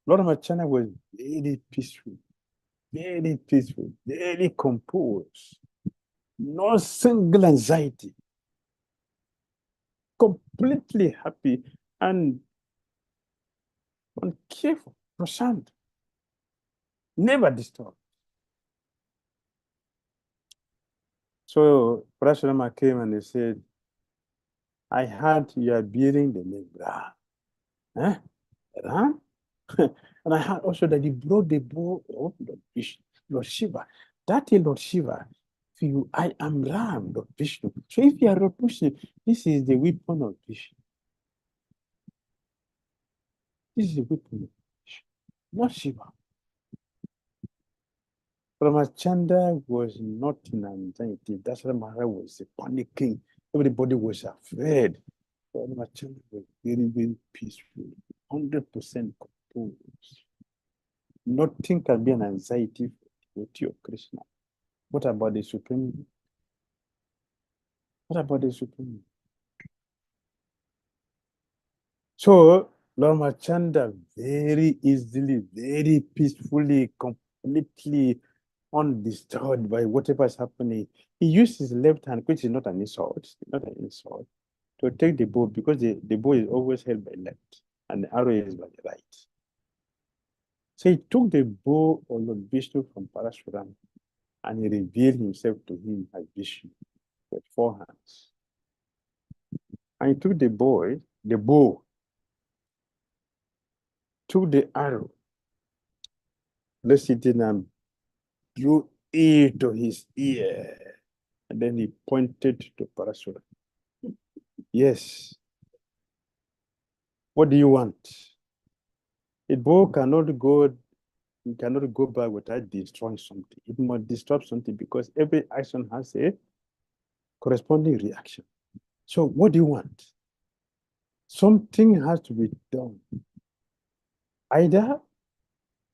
Lord Ramachandra was very peaceful, very composed. No single anxiety. Completely happy and careful, prashant. Never disturbed. So Parashurama came and he said, I heard you are bearing the name Ram. Huh? Ram? And I heard also that you brought the bow of Lord Shiva. That is Lord Shiva. I am Ram, Lord Vishnu. So if you are Lord Vishnu, this is the weapon of Vishnu. This is the weapon of Vishnu, not Shiva. Ramachandra was not in anxiety. Dasharamara was panicking. Everybody was afraid. But Ramachandra was very peaceful, 100% composed. Nothing can be an anxiety for the devotee of Krishna. What about the Supreme? What about the Supreme? So, Lord Ramachandra very easily, very peacefully, completely undisturbed by whatever is happening. He used his left hand, which is not an insult, to take the bow because the bow is always held by left and the arrow is by the right. So he took the bow of Lord Vishnu from Parashuram and he revealed himself to him as Vishnu with 4 hands. And he took the bow, took the arrow, placed it in and drew it to his ear. And then he pointed to Parashuram. Yes. What do you want? A bow cannot go back without destroying something. It must destroy something because every action has a corresponding reaction. So what do you want? Something has to be done. Either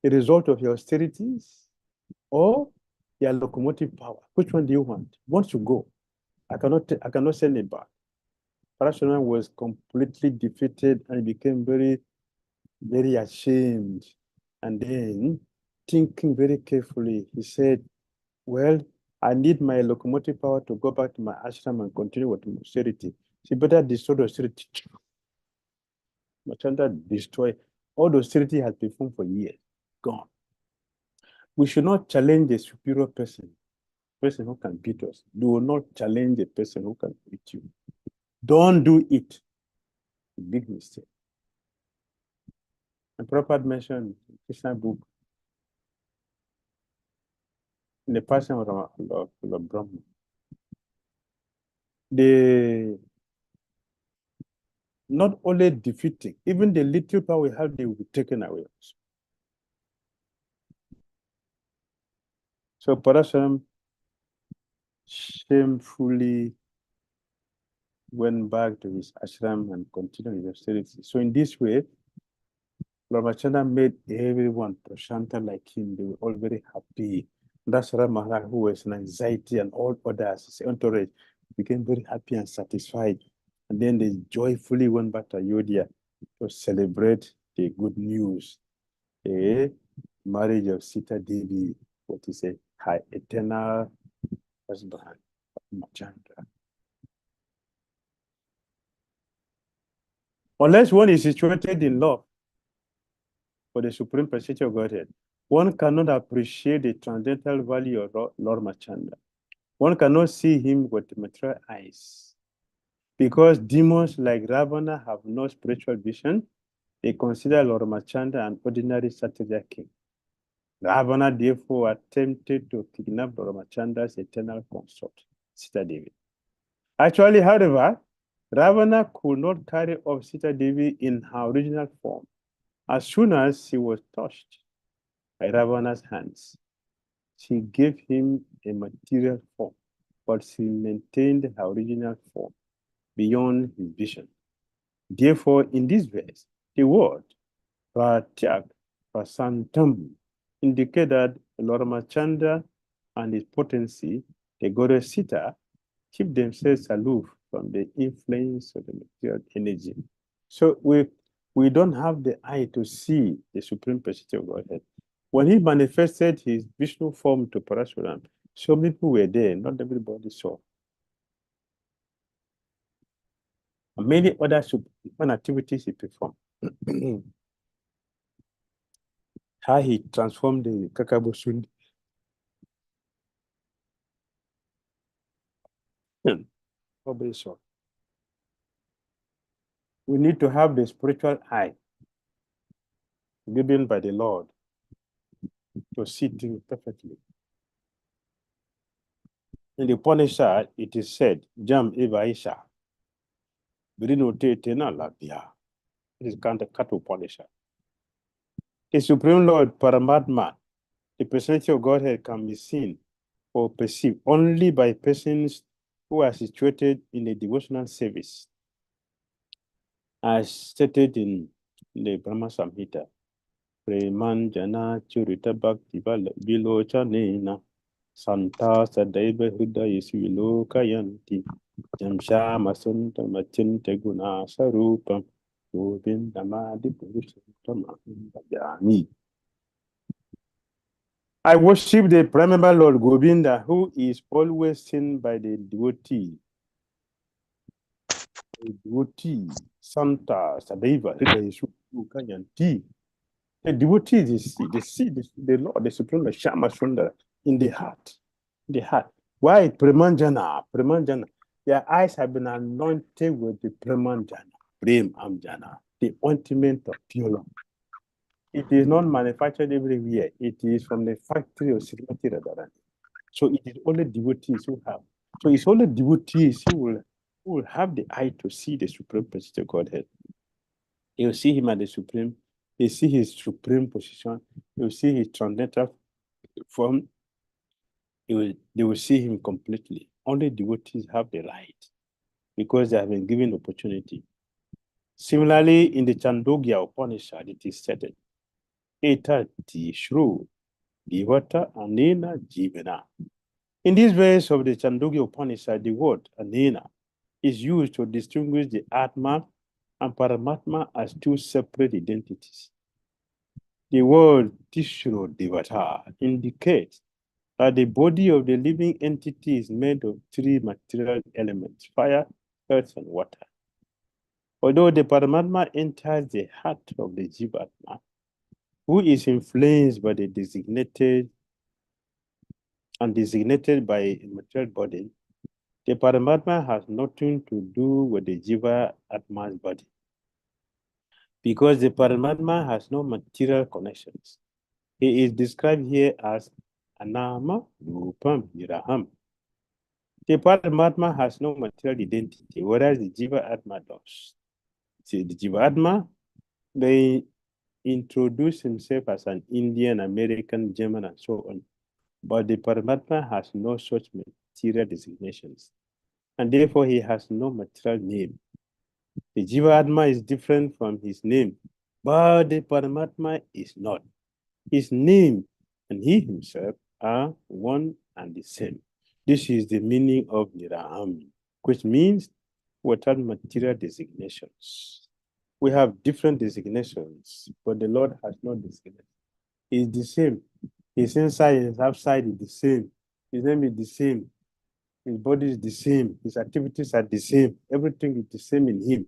a result of your austerities or your locomotive power. Which one do you want? Once you go, I cannot send it back. Parashuram was completely defeated and became very ashamed. And then, thinking very carefully, he said, well, I need my locomotive power to go back to my ashram and continue with my austerity. So better destroy the austerity. Ramachandra destroy all the austerity has performed for years. Gone. We should not challenge a superior person who can beat us. Do not challenge a person who can beat you. Don't do it. A big mistake. And Prabhupada mentioned in Krishna book, in the person of Brahma, they not only defeating, even the little power we have, they will be taken away. So Parashuram shamefully went back to his ashram and continued his austerity. So in this way, Ramachandra made everyone prashanta like him. They were all very happy. That's Rama, who was in anxiety, and all others, his entourage, became very happy and satisfied. And then they joyfully went back to Ayodhya to celebrate the good news, the marriage of Sita Devi, what is it, her eternal husband, Ramachandra. Unless one is situated in love for the Supreme Personality of Godhead, one cannot appreciate the transcendental value of Lord Ramachandra. One cannot see him with material eyes. Because demons like Ravana have no spiritual vision, they consider Lord Ramachandra an ordinary Sattva king. Ravana therefore attempted to kidnap Lord Ramachandra's eternal consort, Sita Devi. Actually, however, Ravana could not carry off Sita Devi in her original form. As soon as she was touched by Ravana's hands, she gave him a material form, but she maintained her original form beyond his vision. Therefore, in this verse, the word Pratyak Prasantam indicate that Lord Ramachandra and his potency, the goddess Sita, keep themselves aloof from the influence of the material energy. So we don't have the eye to see the Supreme Personality of Godhead. When he manifested his Vishnu form to Parashuram, so many people were there, not everybody saw. And many other human activities he performed. How he transformed the Kakabosundi. Nobody saw. We need to have the spiritual eye given by the Lord to see things perfectly. In the Upanishad, it is said, Jam Evaisha. Birino te tena labia. It is Kanta Upanishad. The Supreme Lord Paramatma, the personality of Godhead, can be seen or perceived only by persons who are situated in a devotional service, as stated in the Brahma Samhita. Preman jana churita bhakti vilochanena santa sadaiva hridaya sivilokayanti jamsha masanta machinta guna sarupam govindamadi purushottamaham. I worship the Primeval Lord Govinda, who is always seen by the devotee. The devotee, Santa Sadaiva Hridaya Sivilokayanti. The devotees, they see the Lord, the Supreme Shama Sundara in the heart. The heart. Why Premanjana? Premanjana. Their eyes have been anointed with the Premanjana, Prem Amjana, the ointment of pure love. It is not manufactured everywhere. It is from the factory of Srimati Radharani. So it is only devotees who have. So it's only devotees who will have the eye to see the Supreme Personality of Godhead. They will see him at the Supreme. They see his supreme position. They will see his transcendental form. They will see him completely. Only devotees have the right because they have been given opportunity. Similarly, in the Chandogya Upanishad, it is said, Eta Tishru Divata Anena Jivana. In this verse of the Chandogya Upanishad, the word Anena is used to distinguish the Atma and Paramatma as two separate identities. The word Tishro Devata indicates that the body of the living entity is made of three material elements, fire, earth, and water. Although the Paramatma enters the heart of the Jivatma, who is influenced by the designated and designated by a material body, the Paramatma has nothing to do with the Jiva Atma's body, because the Paramatma has no material connections. He is described here as Anama Rupam Niraham. The Paramatma has no material identity, whereas the Jiva Atma does. See, the Jiva Atma, they introduce himself as an Indian, American, German, and so on. But the Paramatma has no such material designations, and therefore he has no material name. The Jiva Atma is different from his name, but the Paramatma is not. His name and he himself are one and the same. This is the meaning of Niraham, which means without material designations. We have different designations, but the Lord has no designation. He is the same. His inside and his outside is the same. His name is the same. His body is the same. His activities are the same. Everything is the same in him.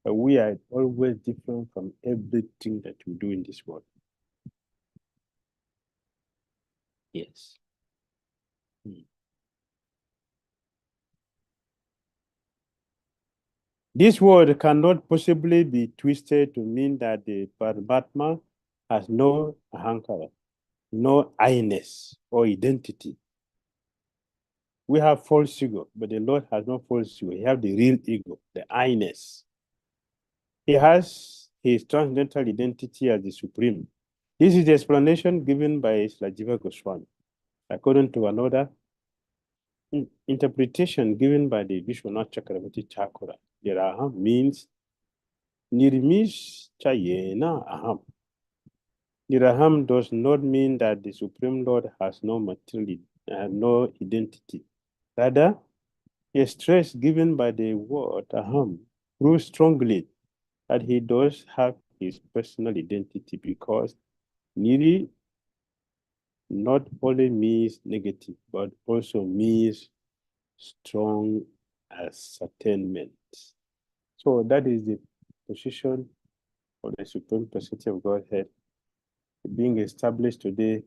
But we are always different from everything that we do in this world. Yes. This word cannot possibly be twisted to mean that the Paramatma has no ahankara, no I-ness or identity. We have false ego, but the Lord has no false ego. He has the real ego, the I-ness. He has his transcendental identity as the Supreme. This is the explanation given by Jiva Goswami. According to another interpretation given by the Vishwanath Chakravarti Thakura, the Raham means Nirmish Chayena Aham. The Raham does not mean that the Supreme Lord has no material, no identity. Rather, a stress given by the word Aham proves strongly that he does have his personal identity, because Niri not only means negative, but also means strong ascertainment. So that is the position of the Supreme Personality of Godhead being established today.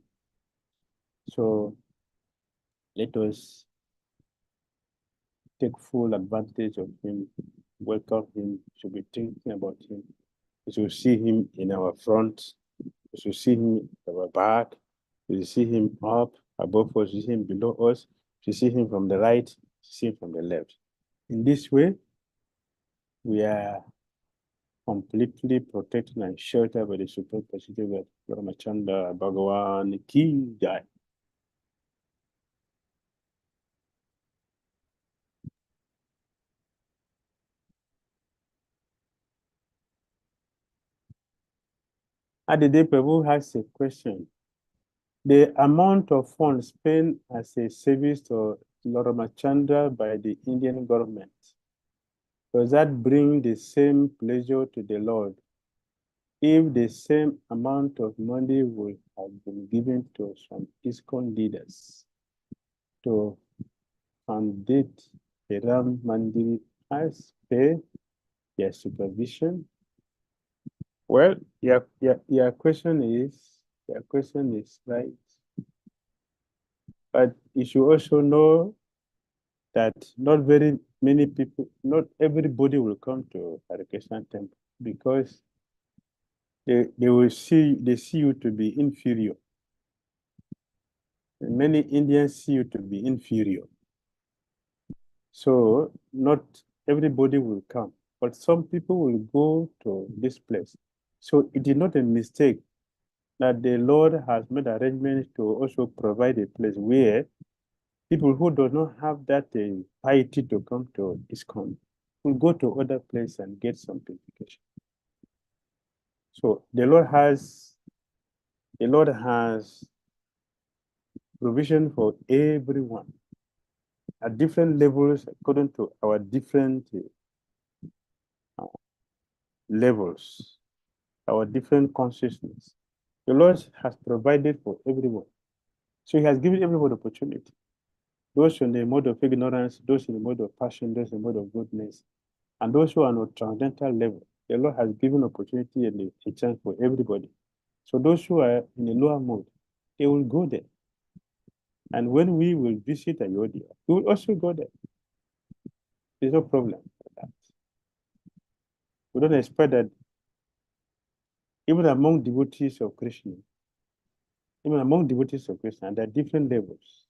So let us take full advantage of him, welcome him, should be thinking about him. We should see him in our front, we should see him at our back, we should see him up above us, we see him below us, we see him from the right, we see him from the left. In this way, we are completely protected and sheltered by the Supreme Personality of Ramachandra Bhagavan Ki Jai. Adide Prabhu has a question. The amount of funds spent as a service to Lord Ramachandra by the Indian government, does that bring the same pleasure to the Lord if the same amount of money would have been given to some ISKCON leaders to found a Ram Mandir as per their supervision? Well, your question is right. But you should also know that not very many people, not everybody will come to Hare Krishna temple, because they see you to be inferior. And many Indians see you to be inferior. So not everybody will come, but some people will go to this place. So it is not a mistake that the Lord has made arrangements to also provide a place where people who do not have that piety to come to ISKCON will go to other places and get some purification. So the Lord has provision for everyone at different levels according to our different levels, our different consciousness. The Lord has provided for everyone. So he has given everyone opportunity. Those in the mode of ignorance, those in the mode of passion, those in the mode of goodness. And those who are on a transcendental level, the Lord has given opportunity and a chance for everybody. So those who are in a lower mode, they will go there. And when we will visit Ayodhya, we will also go there. There's no problem with that. We don't expect that even among devotees of Krishna, there are different levels.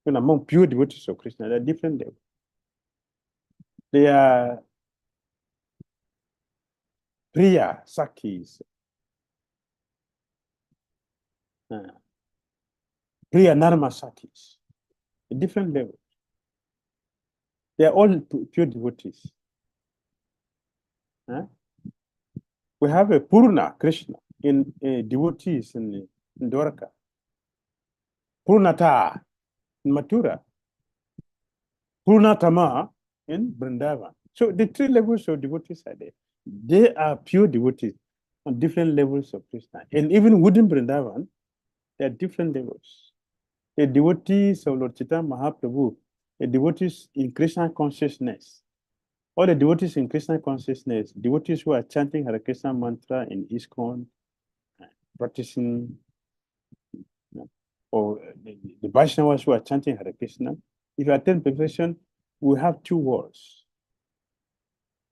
Even among pure devotees of Krishna, there are different levels. They are Priya Sakis, Priya Narma Sakis, a different level. They are all pure devotees. We have a Purna Krishna in devotees in Dwarka, Purnata in Mathura, Purnatama in Vrindavan. So the three levels of devotees are there. They are pure devotees on different levels of Krishna. And even within Vrindavan, there are different levels. The devotees of Lord Chaitanya Mahaprabhu, the devotees in Krishna consciousness, all the devotees in Krishna consciousness, devotees who are chanting Hare Krishna mantra in ISKCON, practicing, or the Vaishnavas who are chanting Hare Krishna, if you attain perfection, we have two worlds.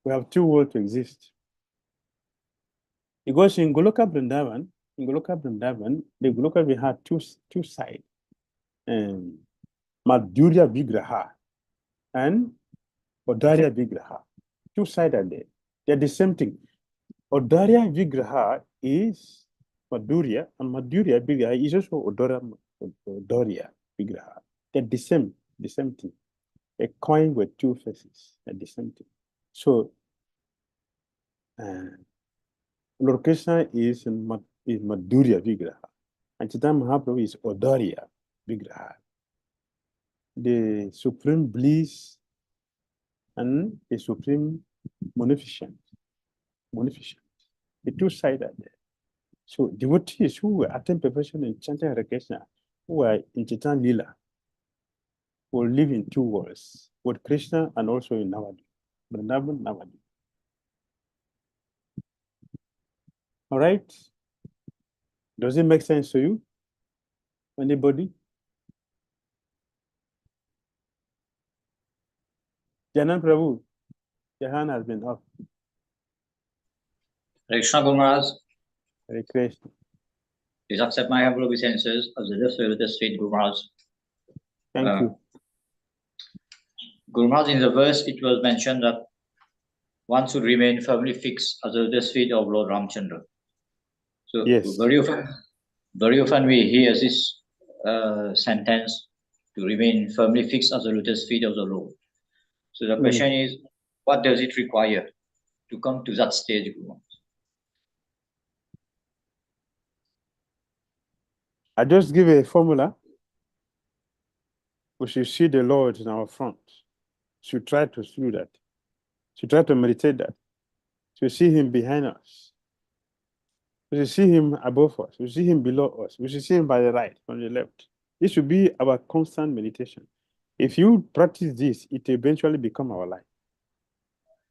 We have two worlds to exist. Because in Goloka Vrindavan, the Goloka we have two sides. Madhurya Vigraha and Odarya Vigraha. Two sides are there. They're the same thing. Odarya Vigraha is Madhurya, and Madhurya Vigraha is also Odarya Vigraha. They're the same thing. A coin with two faces, they're the same thing. So, Lord Krishna is Madhurya Vigraha, and Chaitanya Mahaprabhu is Odarya Vigraha. The supreme bliss and the supreme munificence. The two sides are there. So devotees who attain perfection in chanting Hare Krishna, who are in Chaitanya Lila, will live in two worlds, with Krishna and also in Navadvip, Vrindavan, Navadvip. All right? Does it make sense to you? Anybody? Janan Prabhu, your hand has been up. Hare Krishna Guru Maharaj. Hare Krishna. Please accept my humble obeisances as the lift of the street, Guru Maharaj. Thank you. Guru Maharaj, in the verse, it was mentioned that one should remain firmly fixed as the feet of Lord Ramchandra. So yes. very often we hear this sentence, to remain firmly fixed as the lotus feet of the Lord. So the question is, what does it require to come to that stage, Guru Maharaj? I just give a formula. We should see the Lord in our front. Should try to do that. Should try to meditate that. Should see him behind us. We should see him above us. We should see him below us. We should see him by the right, on the left. This should be our constant meditation. If you practice this, it will eventually become our life.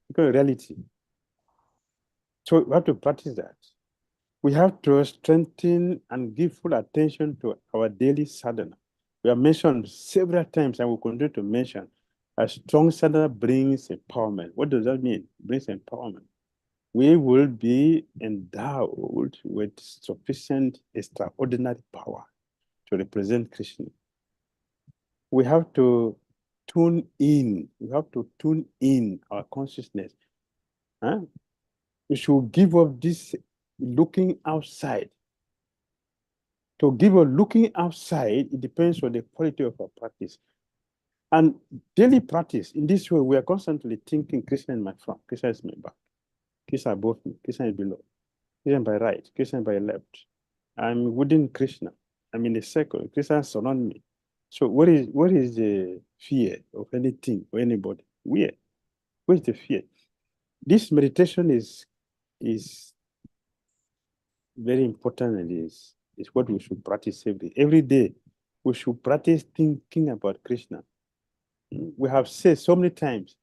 Become a reality. So we have to practice that. We have to strengthen and give full attention to our daily sadhana. We have mentioned several times, and we'll continue to mention, a strong sadhana brings empowerment. What does that mean? It brings empowerment. We will be endowed with sufficient extraordinary power to represent Krishna. We have to tune in. We have to tune in our consciousness. We should give up this looking outside. To give up looking outside, it depends on the quality of our practice. And daily practice, in this way, we are constantly thinking, Krishna is my front, Krishna is my back, Krishna above me, Krishna is below, Krishna by right, Krishna by left. I'm within Krishna. I'm in a circle. Krishna surround me. So what is the fear of anything or anybody? Where is the fear? This meditation is very important, and is what we should practice every day. We should practice thinking about Krishna. We have said so many times,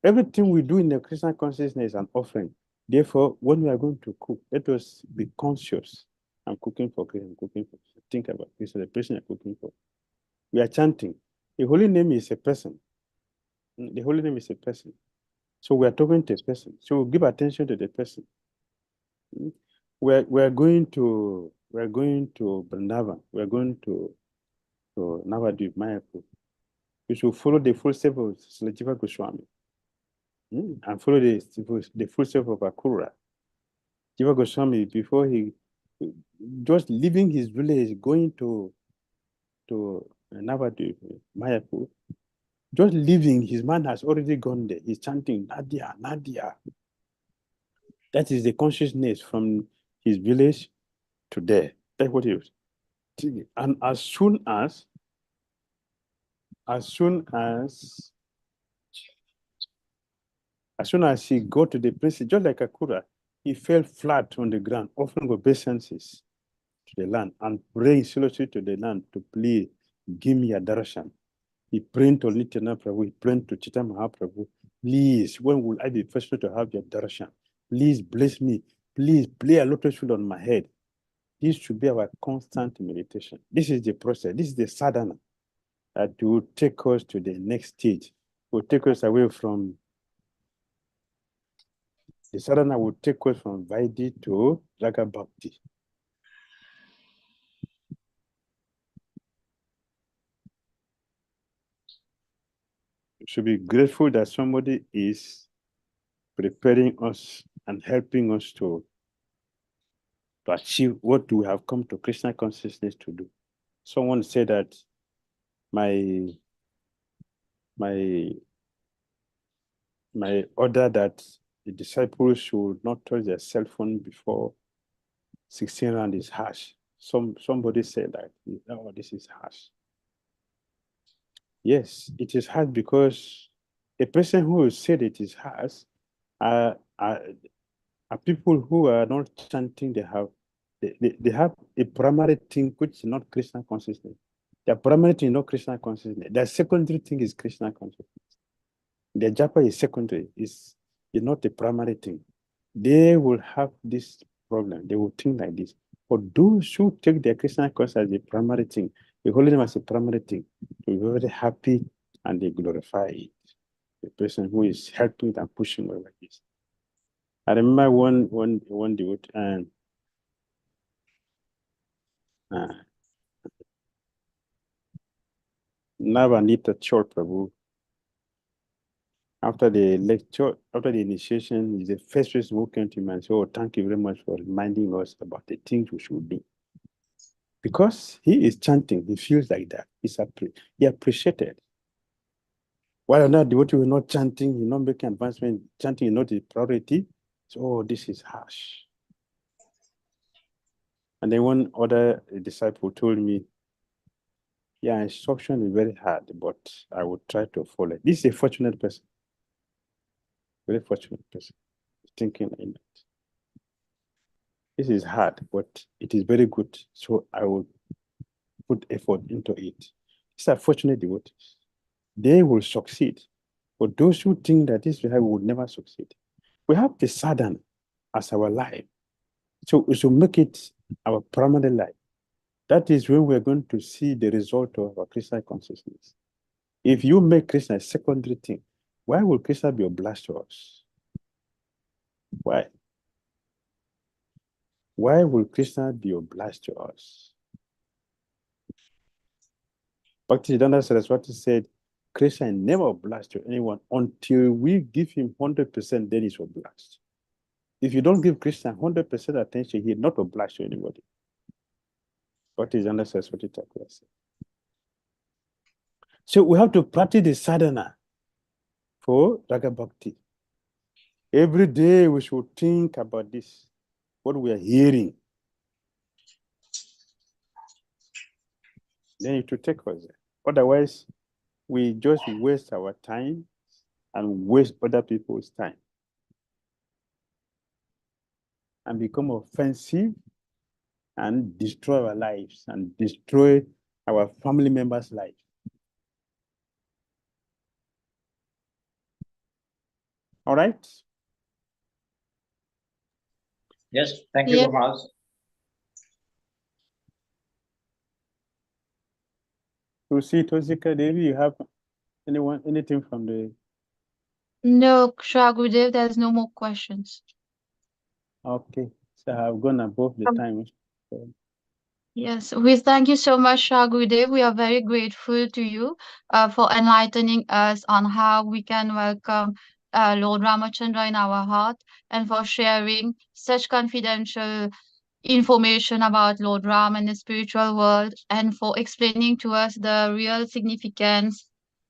everything we do in the Krishna consciousness is an offering. Therefore, when we are going to cook, let us be conscious. I'm cooking for Krishna, I'm cooking for Krishna. Think about Krishna, the person you're cooking for. We are chanting. The holy name is a person. The holy name is a person. So we are talking to a person. So give attention to the person. We're going to Vrindavan. We're going to Navadvip, Mayapur. We should follow the footsteps of Jiva Goswami and follow the footsteps of Akura. Jiva Goswami, before he just leaving his village, going to Navadvip, Mayapur, just leaving, his man has already gone there. He's chanting Nadia, Nadia. That is the consciousness from his village to there. That's what he was. And as soon as he got to the place, just like Akura, he fell flat on the ground, offering obeisances to the land and praying seriously to the land to please give me a darshan. He prayed to Nityananda Prabhu, he prayed to Chaitanya Mahaprabhu, please, when will I be first to have your darshan? Please bless me. Please play a lotus field on my head. This should be our constant meditation. This is the process. This is the sadhana that will take us to the next stage. Will take us away from the sadhana. Will take us from Vaidhi to Raga Bhakti. We should be grateful that somebody is preparing us and helping us to achieve what we have come to Krishna consciousness to do. Someone said that my order that the disciples should not touch their cell phone before 16 rounds is harsh. Somebody said that, oh, this is harsh. Yes, it is hard because a person who said it is harsh are people who are not chanting. They have a primary thing which is not Krishna consciousness. Their primary thing is not Krishna consciousness. Their secondary thing is Krishna consciousness. The japa is secondary, is not the primary thing. They will have this problem. They will think like this. But those who take their Krishna consciousness as the primary thing, they hold them as a primary thing, they will be very happy and they glorify it. The person who is helping and pushing like this. I remember one dude and Navanita Chor Prabhu. After the lecture, after the initiation, he's the first person who came to me and said, oh, thank you very much for reminding us about the things we should do. Because he is chanting, he feels like that. He appreciated. While another devotee was not chanting, he's not making advancement, chanting is not his priority. So, oh, this is harsh. And then one other disciple told me, yeah, instruction is very hard, but I would try to follow. This is a fortunate person. Very fortunate person. Thinking like that. This is hard, but it is very good. So I will put effort into it. These are fortunate devotees. They will succeed. But those who think that this will would never succeed. We have the sadhana as our life. So we should make it our primary life. That is when we're going to see the result of our Krishna consciousness. If you make Krishna a secondary thing, why will Krishna be obliged to us? Why? Why will Krishna be obliged to us? Bhakti Dhira Saraswati said, Krishna never obliged to anyone until we give him 100%, then he's obliged. If you don't give Krishna 100% attention, he's not obliged to anybody. Bhakti Dhira Saraswati Thakur said. So we have to practice the sadhana for Raga Bhakti. Every day we should think about this, what we are hearing. Then it will take us there. Otherwise, we just waste our time and waste other people's time and become offensive and destroy our lives and destroy our family members' lives. All right. Yes, thank you, Yeah. Maharaj. Tosika Devi, you have anything from the... No, Shra Gurudev, there's no more questions. Okay, so I've gone above the time. So, Yes, we thank you so much, Shra Gurudev. We are very grateful to you for enlightening us on how we can welcome Lord Ramachandra in our heart and for sharing such confidential information about Lord Ram and the spiritual world and for explaining to us the real significance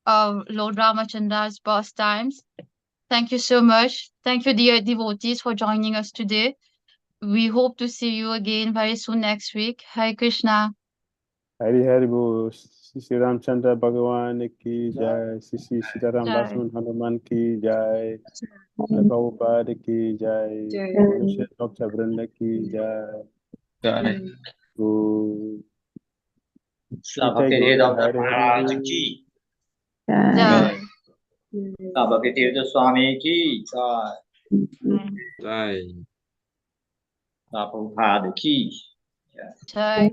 of Lord Ramachandra's pastimes. Thank you so much. Thank you, dear devotees, for joining us today. We hope to see you again very soon next week. Hare Krishna. Hari Hari Bol, Sisi Ramchandra Bhagavan ki jai, Sisi Sitaram Jai. Lakshman Hanuman ki jai, Prabhupada ki jai, Manushya Dr. Brenda ki jai. Go. Shla Nitai Bhakti Dhira Gaura Damodara Hari Hari Maharaj Bol. ki. Jai. Shla Bhakti Dhira Swami ki. Jai. Jai. Shla Prabhupada ki. Jai.